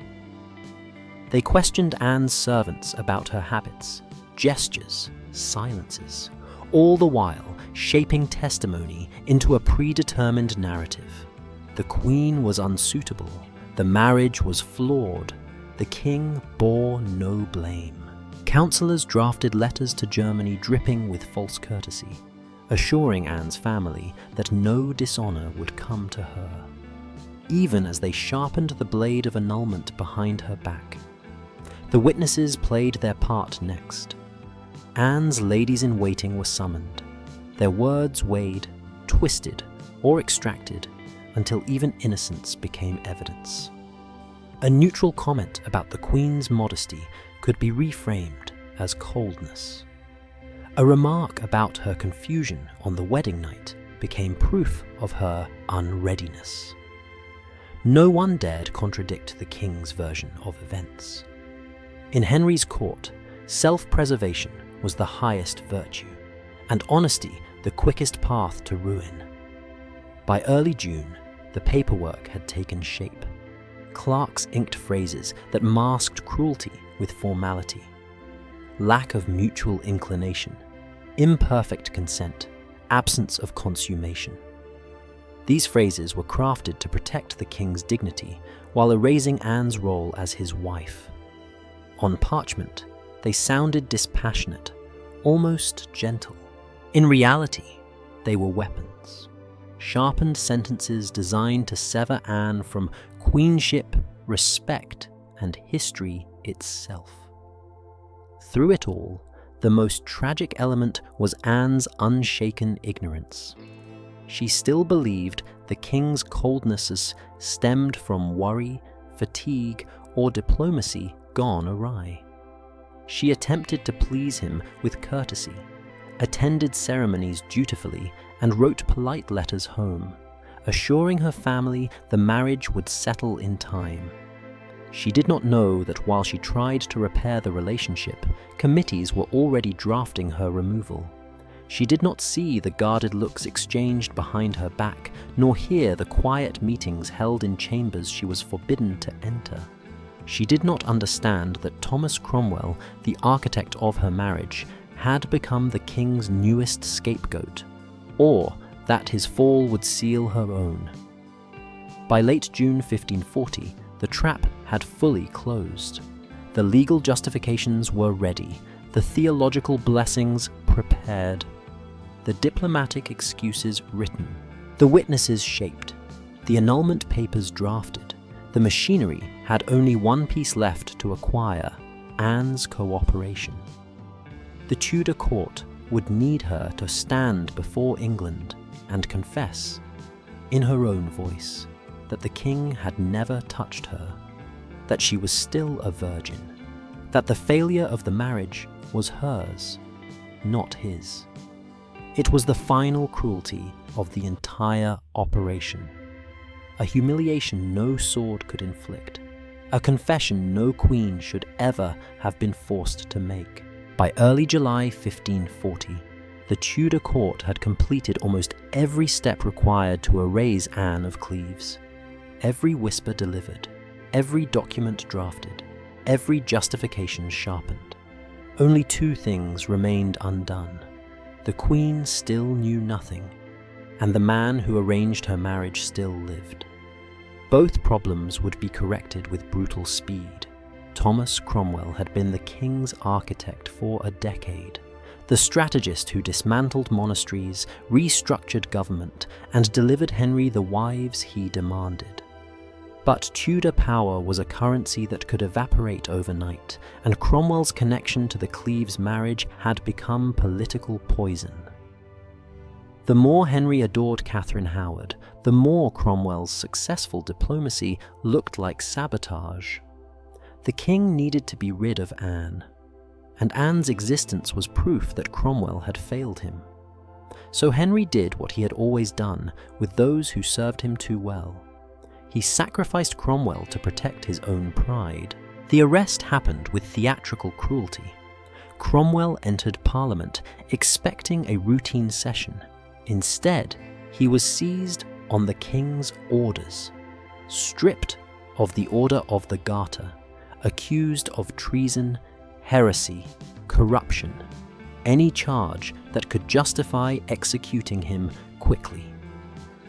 They questioned Anne's servants about her habits, gestures, silences, all the while shaping testimony into a predetermined narrative. The queen was unsuitable, the marriage was flawed, the king bore no blame. Councillors drafted letters to Germany dripping with false courtesy, assuring Anne's family that no dishonour would come to her, even as they sharpened the blade of annulment behind her back. The witnesses played their part next. Anne's ladies-in-waiting were summoned, their words weighed, twisted, or extracted until even innocence became evidence. A neutral comment about the Queen's modesty could be reframed as coldness. A remark about her confusion on the wedding night became proof of her unreadiness. No one dared contradict the King's version of events. In Henry's court, self-preservation was the highest virtue, and honesty the quickest path to ruin. By early June, the paperwork had taken shape. Clerks inked phrases that masked cruelty with formality. Lack of mutual inclination, imperfect consent, absence of consummation. These phrases were crafted to protect the king's dignity while erasing Anne's role as his wife. On parchment, they sounded dispassionate, almost gentle. In reality, they were weapons. Sharpened sentences designed to sever Anne from queenship, respect, and history itself. Through it all, the most tragic element was Anne's unshaken ignorance. She still believed the king's coldnesses stemmed from worry, fatigue, or diplomacy gone awry. She attempted to please him with courtesy, attended ceremonies dutifully, and wrote polite letters home, assuring her family the marriage would settle in time. She did not know that while she tried to repair the relationship, committees were already drafting her removal. She did not see the guarded looks exchanged behind her back, nor hear the quiet meetings held in chambers she was forbidden to enter. She did not understand that Thomas Cromwell, the architect of her marriage, had become the king's newest scapegoat, or that his fall would seal her own. By late June 1540, the trap had fully closed. The legal justifications were ready, the theological blessings prepared, the diplomatic excuses written, the witnesses shaped, the annulment papers drafted. The machinery had only one piece left to acquire: Anne's cooperation. The Tudor court would need her to stand before England and confess, in her own voice, that the king had never touched her, that she was still a virgin, that the failure of the marriage was hers, not his. It was the final cruelty of the entire operation, a humiliation no sword could inflict, a confession no queen should ever have been forced to make. By early July 1540, the Tudor court had completed almost every step required to erase Anne of Cleves. Every whisper delivered, every document drafted, every justification sharpened. Only two things remained undone. The queen still knew nothing, and the man who arranged her marriage still lived. Both problems would be corrected with brutal speed. Thomas Cromwell had been the king's architect for a decade, the strategist who dismantled monasteries, restructured government, and delivered Henry the wives he demanded. But Tudor power was a currency that could evaporate overnight, and Cromwell's connection to the Cleves marriage had become political poison. The more Henry adored Catherine Howard, the more Cromwell's successful diplomacy looked like sabotage. The king needed to be rid of Anne, and Anne's existence was proof that Cromwell had failed him. So Henry did what he had always done with those who served him too well. He sacrificed Cromwell to protect his own pride. The arrest happened with theatrical cruelty. Cromwell entered Parliament expecting a routine session. Instead, he was seized on the king's orders, stripped of the Order of the Garter, accused of treason, heresy, corruption, any charge that could justify executing him quickly.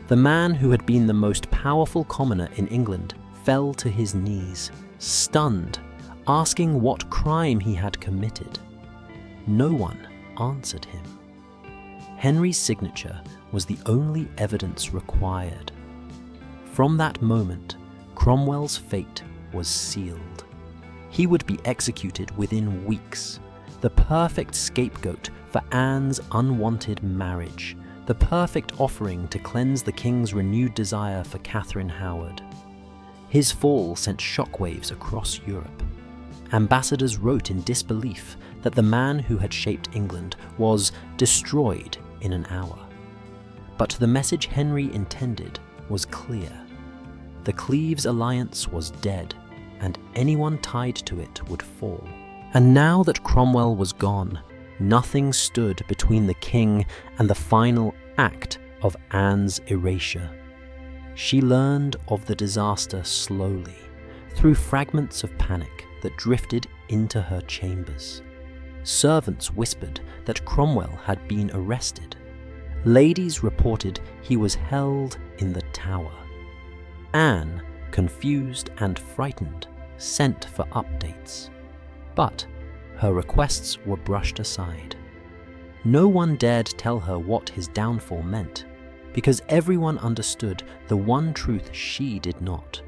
The man who had been the most powerful commoner in England fell to his knees, stunned, asking what crime he had committed. No one answered him. Henry's signature was the only evidence required. From that moment, Cromwell's fate was sealed. He would be executed within weeks, the perfect scapegoat for Anne's unwanted marriage, the perfect offering to cleanse the king's renewed desire for Catherine Howard. His fall sent shockwaves across Europe. Ambassadors wrote in disbelief that the man who had shaped England was destroyed in an hour. But the message Henry intended was clear. The Cleves alliance was dead, and anyone tied to it would fall. And now that Cromwell was gone, nothing stood between the king and the final act of Anne's erasure. She learned of the disaster slowly, through fragments of panic that drifted into her chambers. Servants whispered that Cromwell had been arrested. Ladies reported he was held in the Tower. Anne, confused and frightened, sent for updates. But her requests were brushed aside. No one dared tell her what his downfall meant, because everyone understood the one truth she did not.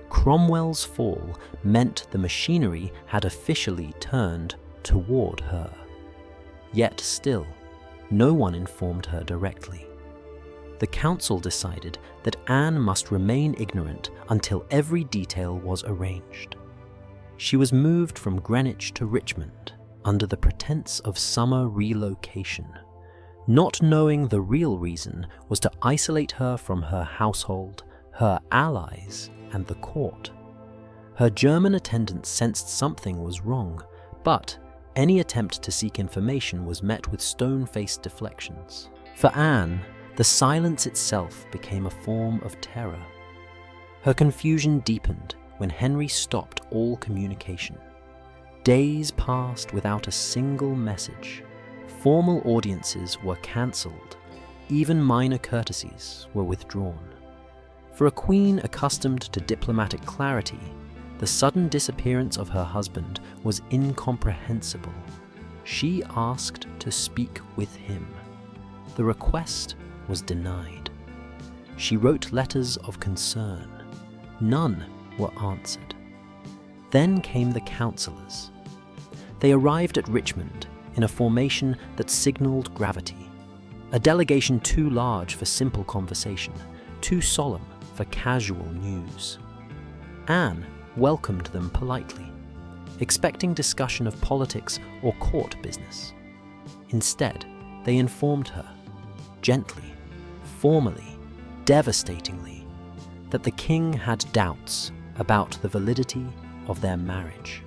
Cromwell's fall meant the machinery had officially turned toward her. Yet still, no one informed her directly. The council decided that Anne must remain ignorant until every detail was arranged. She was moved from Greenwich to Richmond under the pretense of summer relocation. Not knowing the real reason was to isolate her from her household, her allies, and the court. Her German attendants sensed something was wrong, but any attempt to seek information was met with stone-faced deflections. For Anne, the silence itself became a form of terror. Her confusion deepened when Henry stopped all communication. Days passed without a single message. Formal audiences were cancelled. Even minor courtesies were withdrawn. For a queen accustomed to diplomatic clarity, The sudden disappearance of her husband was incomprehensible. She asked to speak with him. The request was denied. She wrote letters of concern. None were answered. Then came the councillors. They arrived at Richmond in a formation that signalled gravity, a delegation too large for simple conversation, too solemn for casual news. Anne welcomed them politely, expecting discussion of politics or court business. Instead, they informed her, gently, formally, devastatingly, that the king had doubts about the validity of their marriage.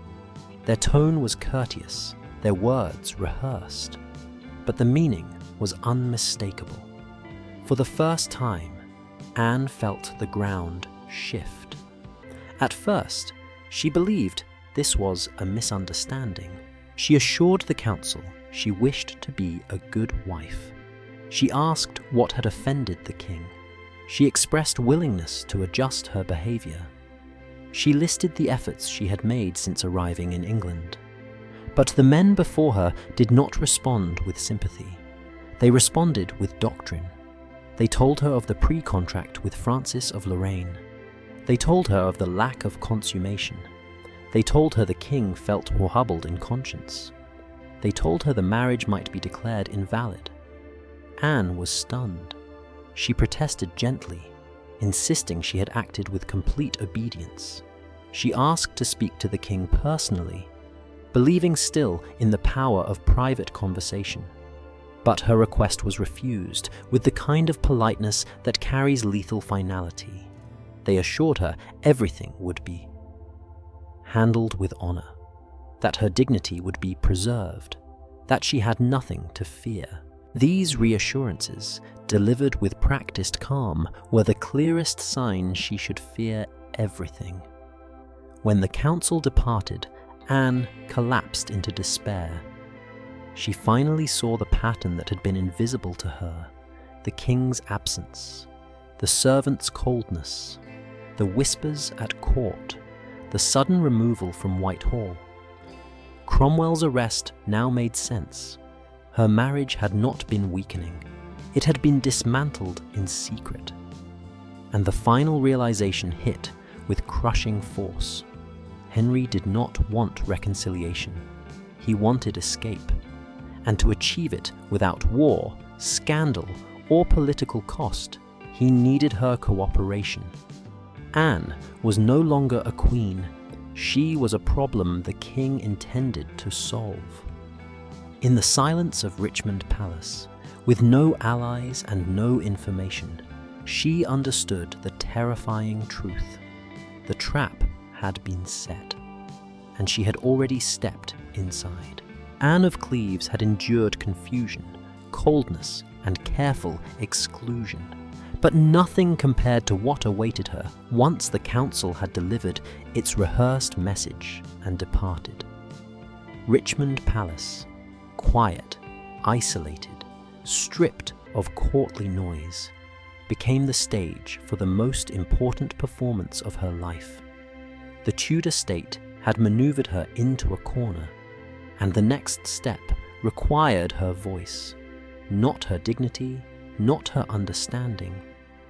Their tone was courteous, their words rehearsed, but the meaning was unmistakable. For the first time, Anne felt the ground shift. At first, she believed this was a misunderstanding. She assured the council she wished to be a good wife. She asked what had offended the king. She expressed willingness to adjust her behaviour. She listed the efforts she had made since arriving in England. But the men before her did not respond with sympathy. They responded with doctrine. They told her of the pre-contract with Francis of Lorraine. They told her of the lack of consummation. They told her the king felt more hobbled in conscience. They told her the marriage might be declared invalid. Anne was stunned. She protested gently, insisting she had acted with complete obedience. She asked to speak to the king personally, believing still in the power of private conversation. But her request was refused with the kind of politeness that carries lethal finality. They assured her everything would be handled with honor, that her dignity would be preserved, that she had nothing to fear. These reassurances, delivered with practiced calm, were the clearest sign she should fear everything. When the council departed, Anne collapsed into despair. She finally saw the pattern that had been invisible to her: the king's absence, the servants' coldness, the whispers at court, the sudden removal from Whitehall. Cromwell's arrest now made sense. Her marriage had not been weakening. It had been dismantled in secret. And the final realization hit with crushing force. Henry did not want reconciliation. He wanted escape. And to achieve it without war, scandal, or political cost, he needed her cooperation. Anne was no longer a queen. She was a problem the king intended to solve. In the silence of Richmond Palace, with no allies and no information, she understood the terrifying truth. The trap had been set, and she had already stepped inside. Anne of Cleves had endured confusion, coldness, and careful exclusion, but nothing compared to what awaited her once the council had delivered its rehearsed message and departed. Richmond Palace, quiet, isolated, stripped of courtly noise, became the stage for the most important performance of her life. The Tudor state had maneuvered her into a corner, and the next step required her voice, not her dignity, not her understanding,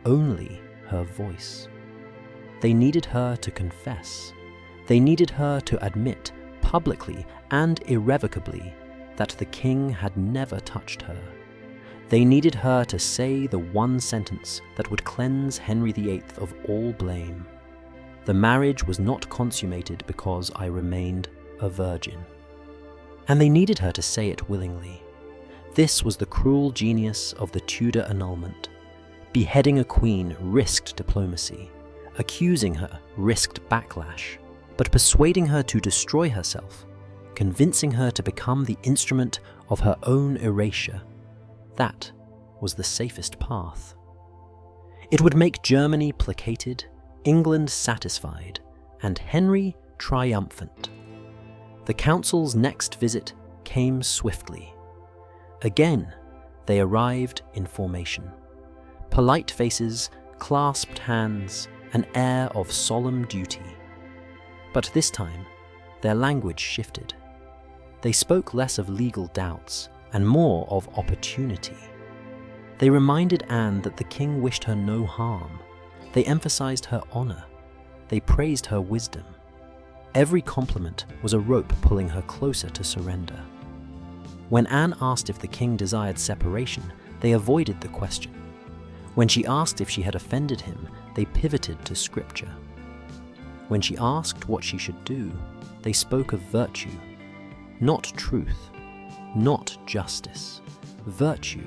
only her voice. They needed her to confess. They needed her to admit, publicly and irrevocably, that the king had never touched her. They needed her to say the one sentence that would cleanse Henry VIII of all blame. The marriage was not consummated because I remained a virgin. And they needed her to say it willingly. This was the cruel genius of the Tudor annulment. Beheading a queen risked diplomacy. Accusing her risked backlash. But persuading her to destroy herself, convincing her to become the instrument of her own erasure, that was the safest path. It would make Germany placated, England satisfied, and Henry triumphant. The council's next visit came swiftly. Again, they arrived in formation. Polite faces, clasped hands, an air of solemn duty. But this time, their language shifted. They spoke less of legal doubts and more of opportunity. They reminded Anne that the king wished her no harm. They emphasized her honor. They praised her wisdom. Every compliment was a rope pulling her closer to surrender. When Anne asked if the king desired separation, they avoided the question. When she asked if she had offended him, they pivoted to scripture. When she asked what she should do, they spoke of virtue, not truth, not justice, virtue,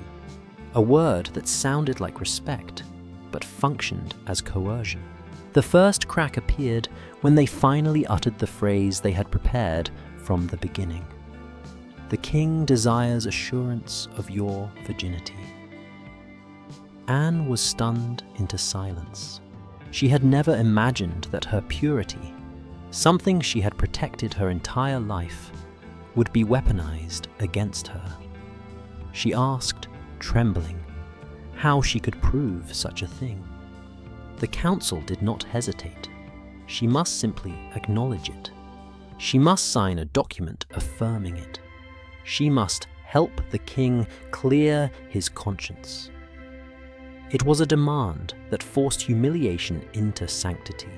a word that sounded like respect, but functioned as coercion. The first crack appeared when they finally uttered the phrase they had prepared from the beginning. The king desires assurance of your virginity. Anne was stunned into silence. She had never imagined that her purity, something she had protected her entire life, would be weaponized against her. She asked, trembling, how she could prove such a thing. The council did not hesitate. She must simply acknowledge it. She must sign a document affirming it. She must help the king clear his conscience. It was a demand that forced humiliation into sanctity.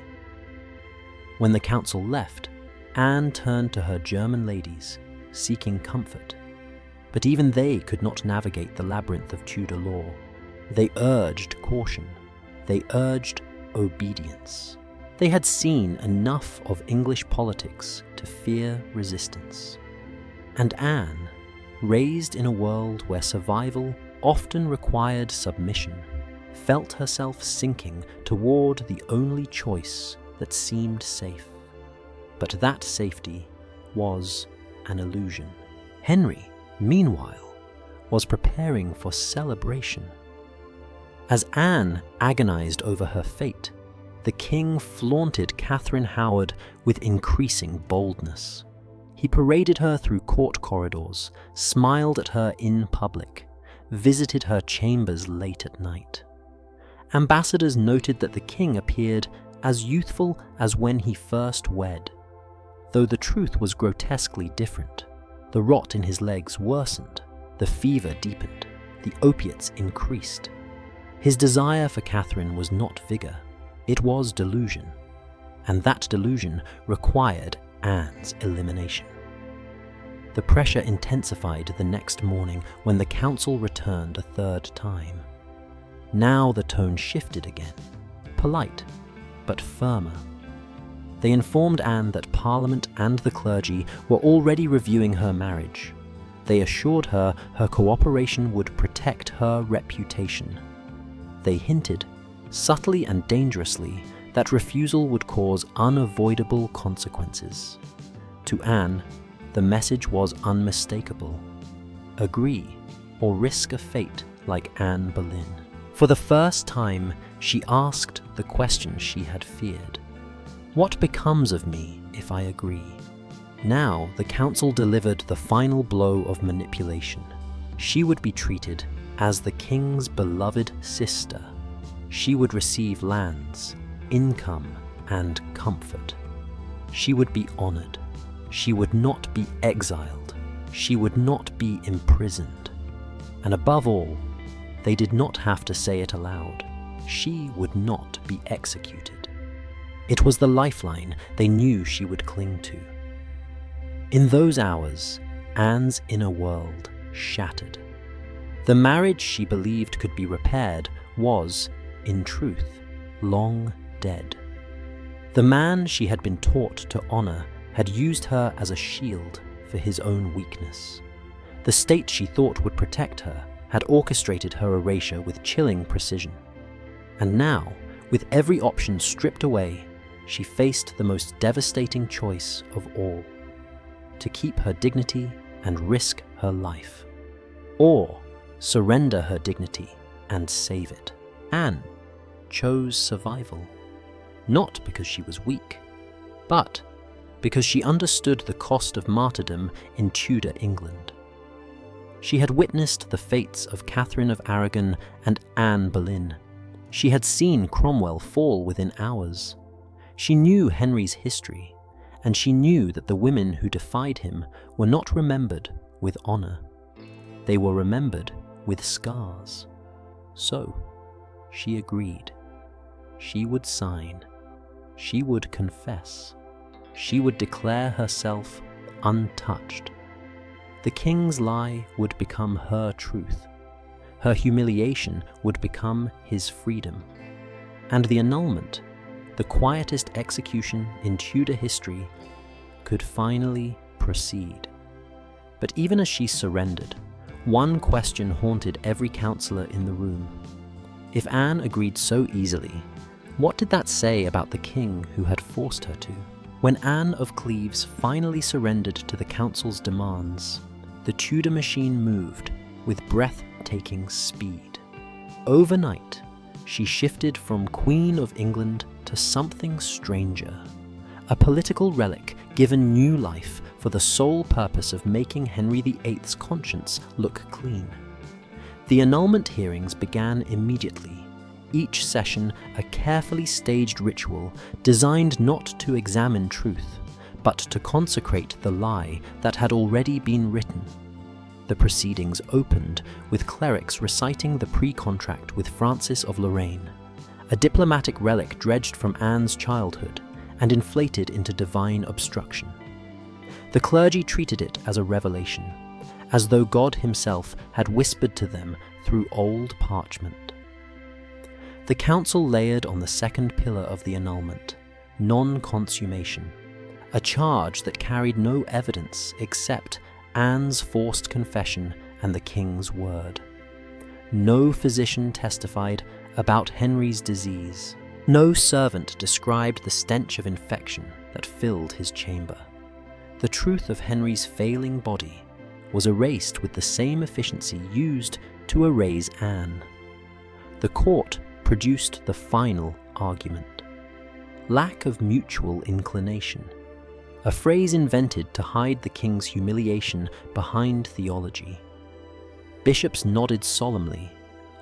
When the council left, Anne turned to her German ladies, seeking comfort. But even they could not navigate the labyrinth of Tudor law. They urged caution. They urged obedience. They had seen enough of English politics to fear resistance. And Anne, raised in a world where survival often required submission, felt herself sinking toward the only choice that seemed safe. But that safety was an illusion. Henry, meanwhile, was preparing for celebration. As Anne agonized over her fate, the king flaunted Katherine Howard with increasing boldness. He paraded her through court corridors, smiled at her in public, visited her chambers late at night. Ambassadors noted that the king appeared as youthful as when he first wed, though the truth was grotesquely different. The rot in his legs worsened, the fever deepened, the opiates increased. His desire for Katherine was not vigor, it was delusion, and that delusion required Anne's elimination. The pressure intensified the next morning when the council returned a third time. Now the tone shifted again, polite, but firmer. They informed Anne that Parliament and the clergy were already reviewing her marriage. They assured her her cooperation would protect her reputation. They hinted, subtly and dangerously, that refusal would cause unavoidable consequences. To Anne, the message was unmistakable. Agree, or risk a fate like Anne Boleyn. For the first time, she asked the question she had feared. What becomes of me if I agree? Now the council delivered the final blow of manipulation. She would be treated as the king's beloved sister. She would receive lands, income, and comfort. She would be honored. She would not be exiled. She would not be imprisoned. And above all, they did not have to say it aloud. She would not be executed. It was the lifeline they knew she would cling to. In those hours, Anne's inner world shattered. The marriage she believed could be repaired was, in truth, long dead. The man she had been taught to honor had used her as a shield for his own weakness. The state she thought would protect her had orchestrated her erasure with chilling precision. And now, with every option stripped away, she faced the most devastating choice of all: to keep her dignity and risk her life, or surrender her dignity and save it. Anne chose survival, not because she was weak, but because she understood the cost of martyrdom in Tudor England. She had witnessed the fates of Catherine of Aragon and Anne Boleyn. She had seen Cromwell fall within hours. She knew Henry's history, and she knew that the women who defied him were not remembered with honor. They were remembered with scars. So, she agreed. She would sign. She would confess. She would declare herself untouched. The king's lie would become her truth. Her humiliation would become his freedom. And the annulment, the quietest execution in Tudor history, could finally proceed. But even as she surrendered, one question haunted every counsellor in the room. If Anne agreed so easily, what did that say about the king who had forced her to? When Anne of Cleves finally surrendered to the council's demands, the Tudor machine moved with breathtaking speed. Overnight, she shifted from Queen of England to something stranger, a political relic given new life for the sole purpose of making Henry VIII's conscience look clean. The annulment hearings began immediately, each session a carefully staged ritual designed not to examine truth, but to consecrate the lie that had already been written. The proceedings opened with clerics reciting the pre-contract with Francis of Lorraine, a diplomatic relic dredged from Anne's childhood and inflated into divine obstruction. The clergy treated it as a revelation, as though God himself had whispered to them through old parchment. The council layered on the second pillar of the annulment, non-consummation, a charge that carried no evidence except Anne's forced confession and the king's word. No physician testified about Henry's disease. No servant described the stench of infection that filled his chamber. The truth of Henry's failing body was erased with the same efficiency used to erase Anne. The court produced the final argument. Lack of mutual inclination, a phrase invented to hide the king's humiliation behind theology. Bishops nodded solemnly,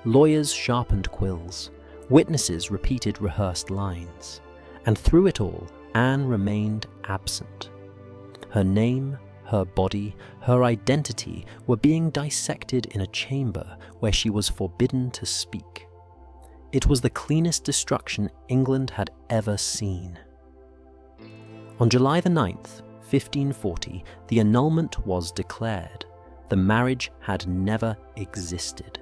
lawyers sharpened quills, witnesses repeated rehearsed lines, and through it all, Anne remained absent. Her name, her body, her identity were being dissected in a chamber where she was forbidden to speak. It was the cleanest destruction England had ever seen. On July the 9th, 1540, the annulment was declared. The marriage had never existed.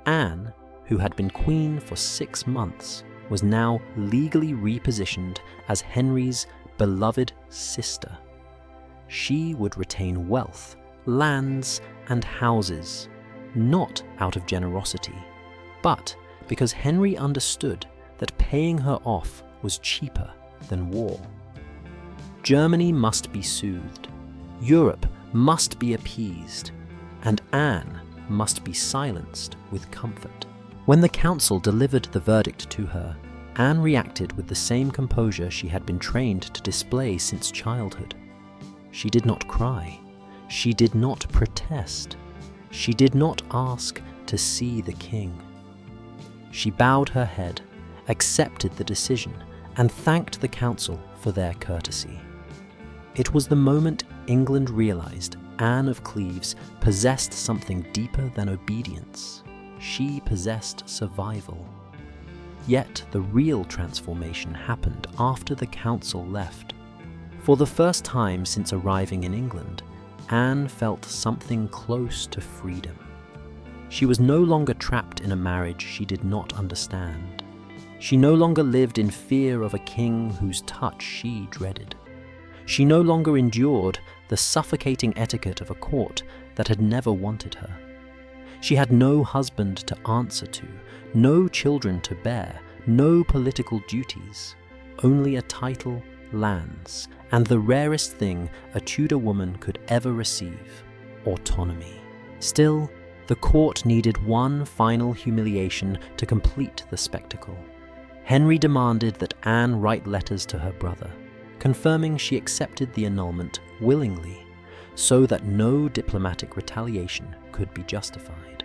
Anne, who had been queen for 6 months, was now legally repositioned as Henry's beloved sister. She would retain wealth, lands, and houses, not out of generosity, but because Henry understood that paying her off was cheaper than war. Germany must be soothed, Europe must be appeased, and Anne must be silenced with comfort. When the council delivered the verdict to her, Anne reacted with the same composure she had been trained to display since childhood. She did not cry. She did not protest. She did not ask to see the king. She bowed her head, accepted the decision, and thanked the council for their courtesy. It was the moment England realized Anne of Cleves possessed something deeper than obedience. She possessed survival. Yet the real transformation happened after the council left. For the first time since arriving in England, Anne felt something close to freedom. She was no longer trapped in a marriage she did not understand. She no longer lived in fear of a king whose touch she dreaded. She no longer endured the suffocating etiquette of a court that had never wanted her. She had no husband to answer to, no children to bear, no political duties, only a title, lands, and the rarest thing a Tudor woman could ever receive, autonomy. Still, the court needed one final humiliation to complete the spectacle. Henry demanded that Anne write letters to her brother, confirming she accepted the annulment willingly, so that no diplomatic retaliation could be justified.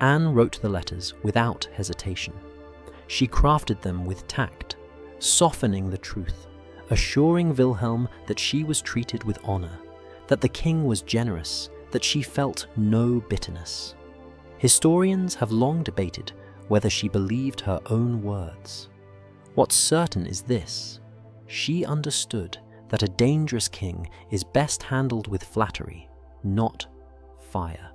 Anne wrote the letters without hesitation. She crafted them with tact, softening the truth, assuring Wilhelm that she was treated with honor, that the king was generous, that she felt no bitterness. Historians have long debated whether she believed her own words. What's certain is this: she understood that a dangerous king is best handled with flattery, not fire.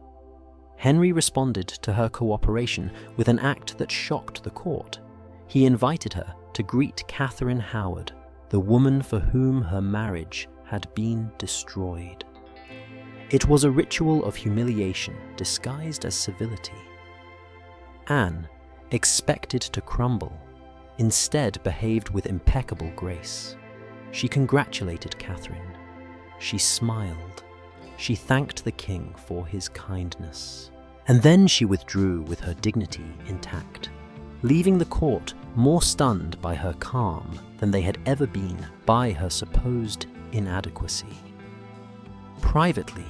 Henry responded to her cooperation with an act that shocked the court. He invited her to greet Katherine Howard, the woman for whom her marriage had been destroyed. It was a ritual of humiliation disguised as civility. Anne, expected to crumble, instead behaved with impeccable grace. She congratulated Katherine. She smiled. She thanked the king for his kindness. And then she withdrew with her dignity intact, leaving the court more stunned by her calm than they had ever been by her supposed inadequacy. Privately,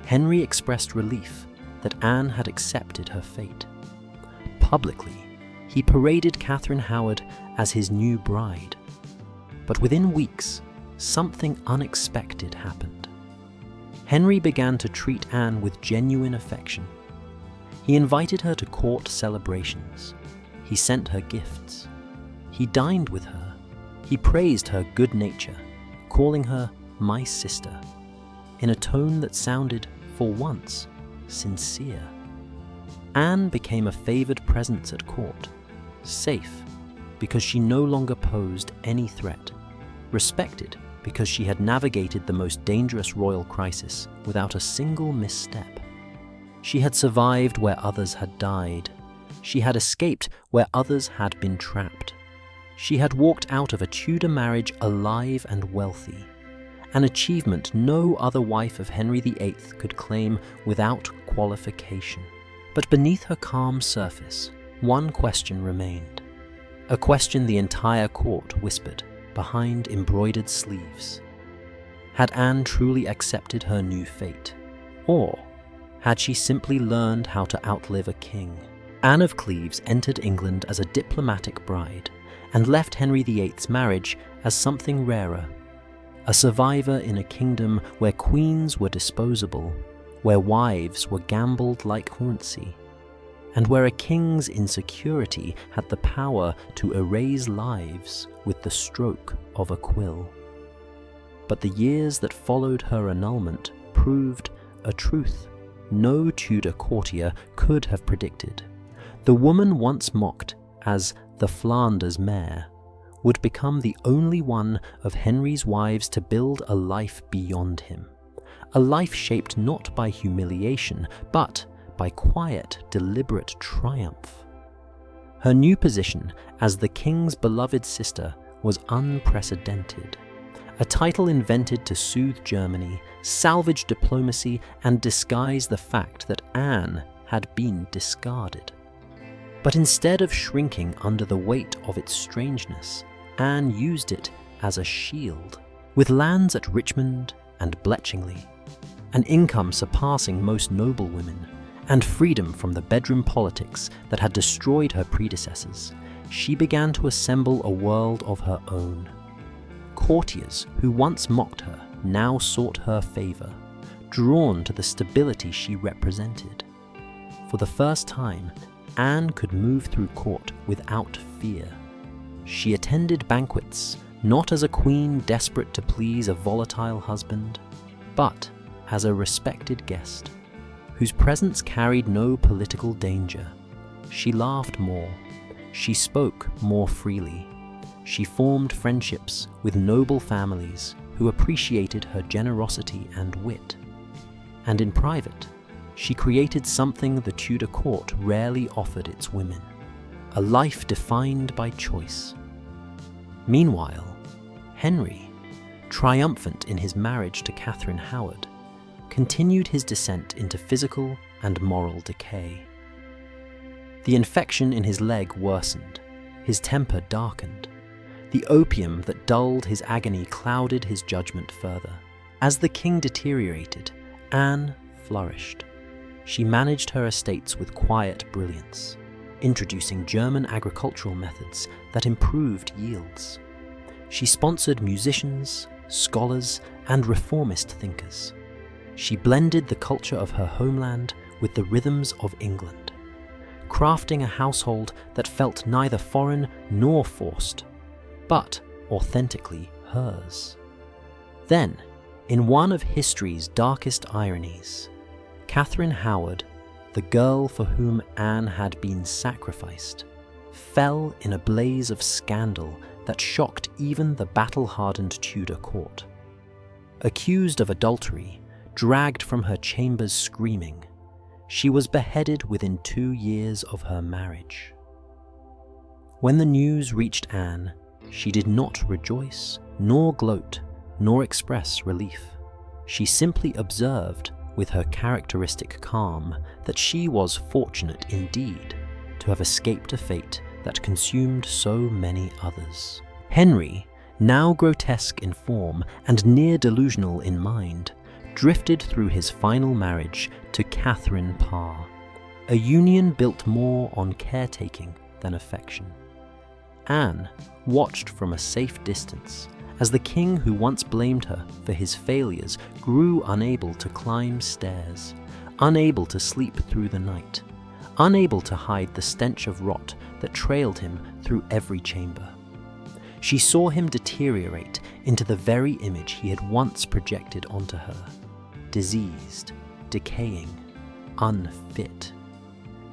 Henry expressed relief that Anne had accepted her fate. Publicly, he paraded Katherine Howard as his new bride. But within weeks, something unexpected happened. Henry began to treat Anne with genuine affection. He invited her to court celebrations. He sent her gifts. He dined with her. He praised her good nature, calling her "my sister," in a tone that sounded, for once, sincere. Anne became a favored presence at court, safe because she no longer posed any threat, respected because she had navigated the most dangerous royal crisis without a single misstep. She had survived where others had died. She had escaped where others had been trapped. She had walked out of a Tudor marriage alive and wealthy, an achievement no other wife of Henry VIII could claim without qualification. But beneath her calm surface, one question remained. A question the entire court whispered behind embroidered sleeves. Had Anne truly accepted her new fate? Or had she simply learned how to outlive a king? Anne of Cleves entered England as a diplomatic bride and left Henry VIII's marriage as something rarer. A survivor in a kingdom where queens were disposable, where wives were gambled like currency, and where a king's insecurity had the power to erase lives with the stroke of a quill. But the years that followed her annulment proved a truth no Tudor courtier could have predicted. The woman once mocked as the Flanders mare would become the only one of Henry's wives to build a life beyond him, a life shaped not by humiliation, but by quiet, deliberate triumph. Her new position as the king's beloved sister was unprecedented, a title invented to soothe Germany, salvage diplomacy, and disguise the fact that Anne had been discarded. But instead of shrinking under the weight of its strangeness, Anne used it as a shield. With lands at Richmond and Bletchingley, an income surpassing most noblewomen, and freedom from the bedroom politics that had destroyed her predecessors, she began to assemble a world of her own. Courtiers who once mocked her now sought her favor, drawn to the stability she represented. For the first time, Anne could move through court without fear. She attended banquets, not as a queen desperate to please a volatile husband, but as a respected guest, whose presence carried no political danger. She laughed more. She spoke more freely. She formed friendships with noble families who appreciated her generosity and wit. And in private, she created something the Tudor court rarely offered its women, a life defined by choice. Meanwhile, Henry, triumphant in his marriage to Katherine Howard, continued his descent into physical and moral decay. The infection in his leg worsened, his temper darkened. The opium that dulled his agony clouded his judgment further. As the king deteriorated, Anne flourished. She managed her estates with quiet brilliance, introducing German agricultural methods that improved yields. She sponsored musicians, scholars, and reformist thinkers. She blended the culture of her homeland with the rhythms of England, crafting a household that felt neither foreign nor forced, but authentically hers. Then, in one of history's darkest ironies, Katherine Howard, the girl for whom Anne had been sacrificed, fell in a blaze of scandal that shocked even the battle-hardened Tudor court. Accused of adultery, dragged from her chambers screaming, she was beheaded within 2 years of her marriage. When the news reached Anne, she did not rejoice, nor gloat, nor express relief. She simply observed, with her characteristic calm, that she was fortunate indeed to have escaped a fate that consumed so many others. Henry, now grotesque in form and near delusional in mind, drifted through his final marriage to Katherine Parr, a union built more on caretaking than affection. Anne watched from a safe distance as the king who once blamed her for his failures grew unable to climb stairs, unable to sleep through the night, unable to hide the stench of rot that trailed him through every chamber. She saw him deteriorate into the very image he had once projected onto her, diseased, decaying, unfit.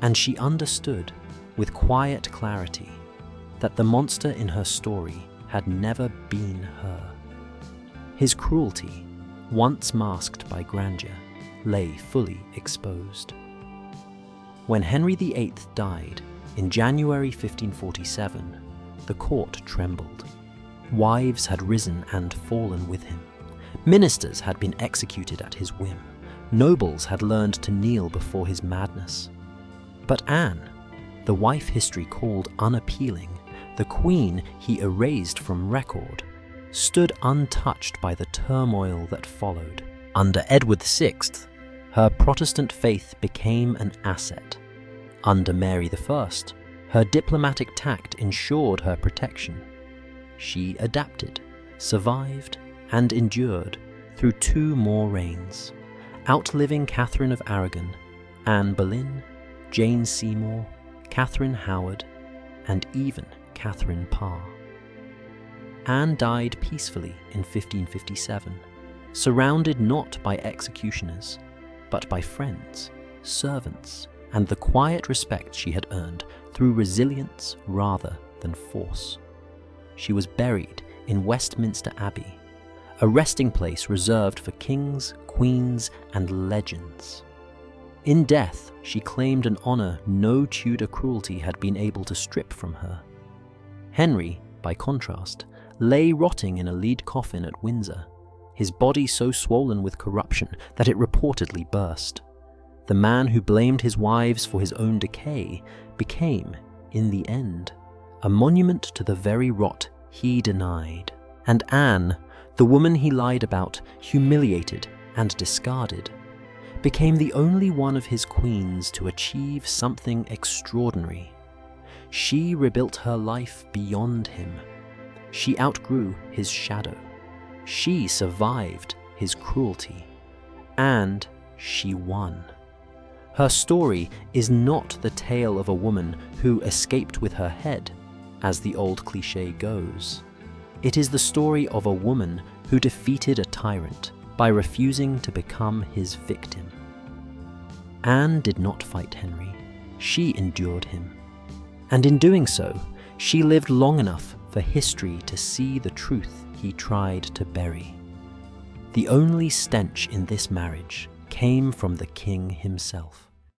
And she understood, with quiet clarity, that the monster in her story had never been her. His cruelty, once masked by grandeur, lay fully exposed. When Henry VIII died in January 1547, the court trembled. Wives had risen and fallen with him. Ministers had been executed at his whim. Nobles had learned to kneel before his madness. But Anne, the wife history called unappealing, the queen he erased from record, stood untouched by the turmoil that followed. Under Edward VI, her Protestant faith became an asset. Under Mary I, her diplomatic tact ensured her protection. She adapted, survived, and endured through 2 more reigns, outliving Catherine of Aragon, Anne Boleyn, Jane Seymour, Katherine Howard, and even Katherine Parr. Anne died peacefully in 1557, surrounded not by executioners, but by friends, servants, and the quiet respect she had earned through resilience rather than force. She was buried in Westminster Abbey, a resting place reserved for kings, queens, and legends. In death, she claimed an honour no Tudor cruelty had been able to strip from her. Henry, by contrast, lay rotting in a lead coffin at Windsor, his body so swollen with corruption that it reportedly burst. The man who blamed his wives for his own decay became, in the end, a monument to the very rot he denied. And Anne, the woman he lied about, humiliated, and discarded, became the only one of his queens to achieve something extraordinary. She rebuilt her life beyond him. She outgrew his shadow. She survived his cruelty. And she won. Her story is not the tale of a woman who escaped with her head, as the old cliché goes. It is the story of a woman who defeated a tyrant by refusing to become his victim. Anne did not fight Henry. She endured him. And in doing so, she lived long enough for history to see the truth he tried to bury. The only stench in this marriage came from the king himself.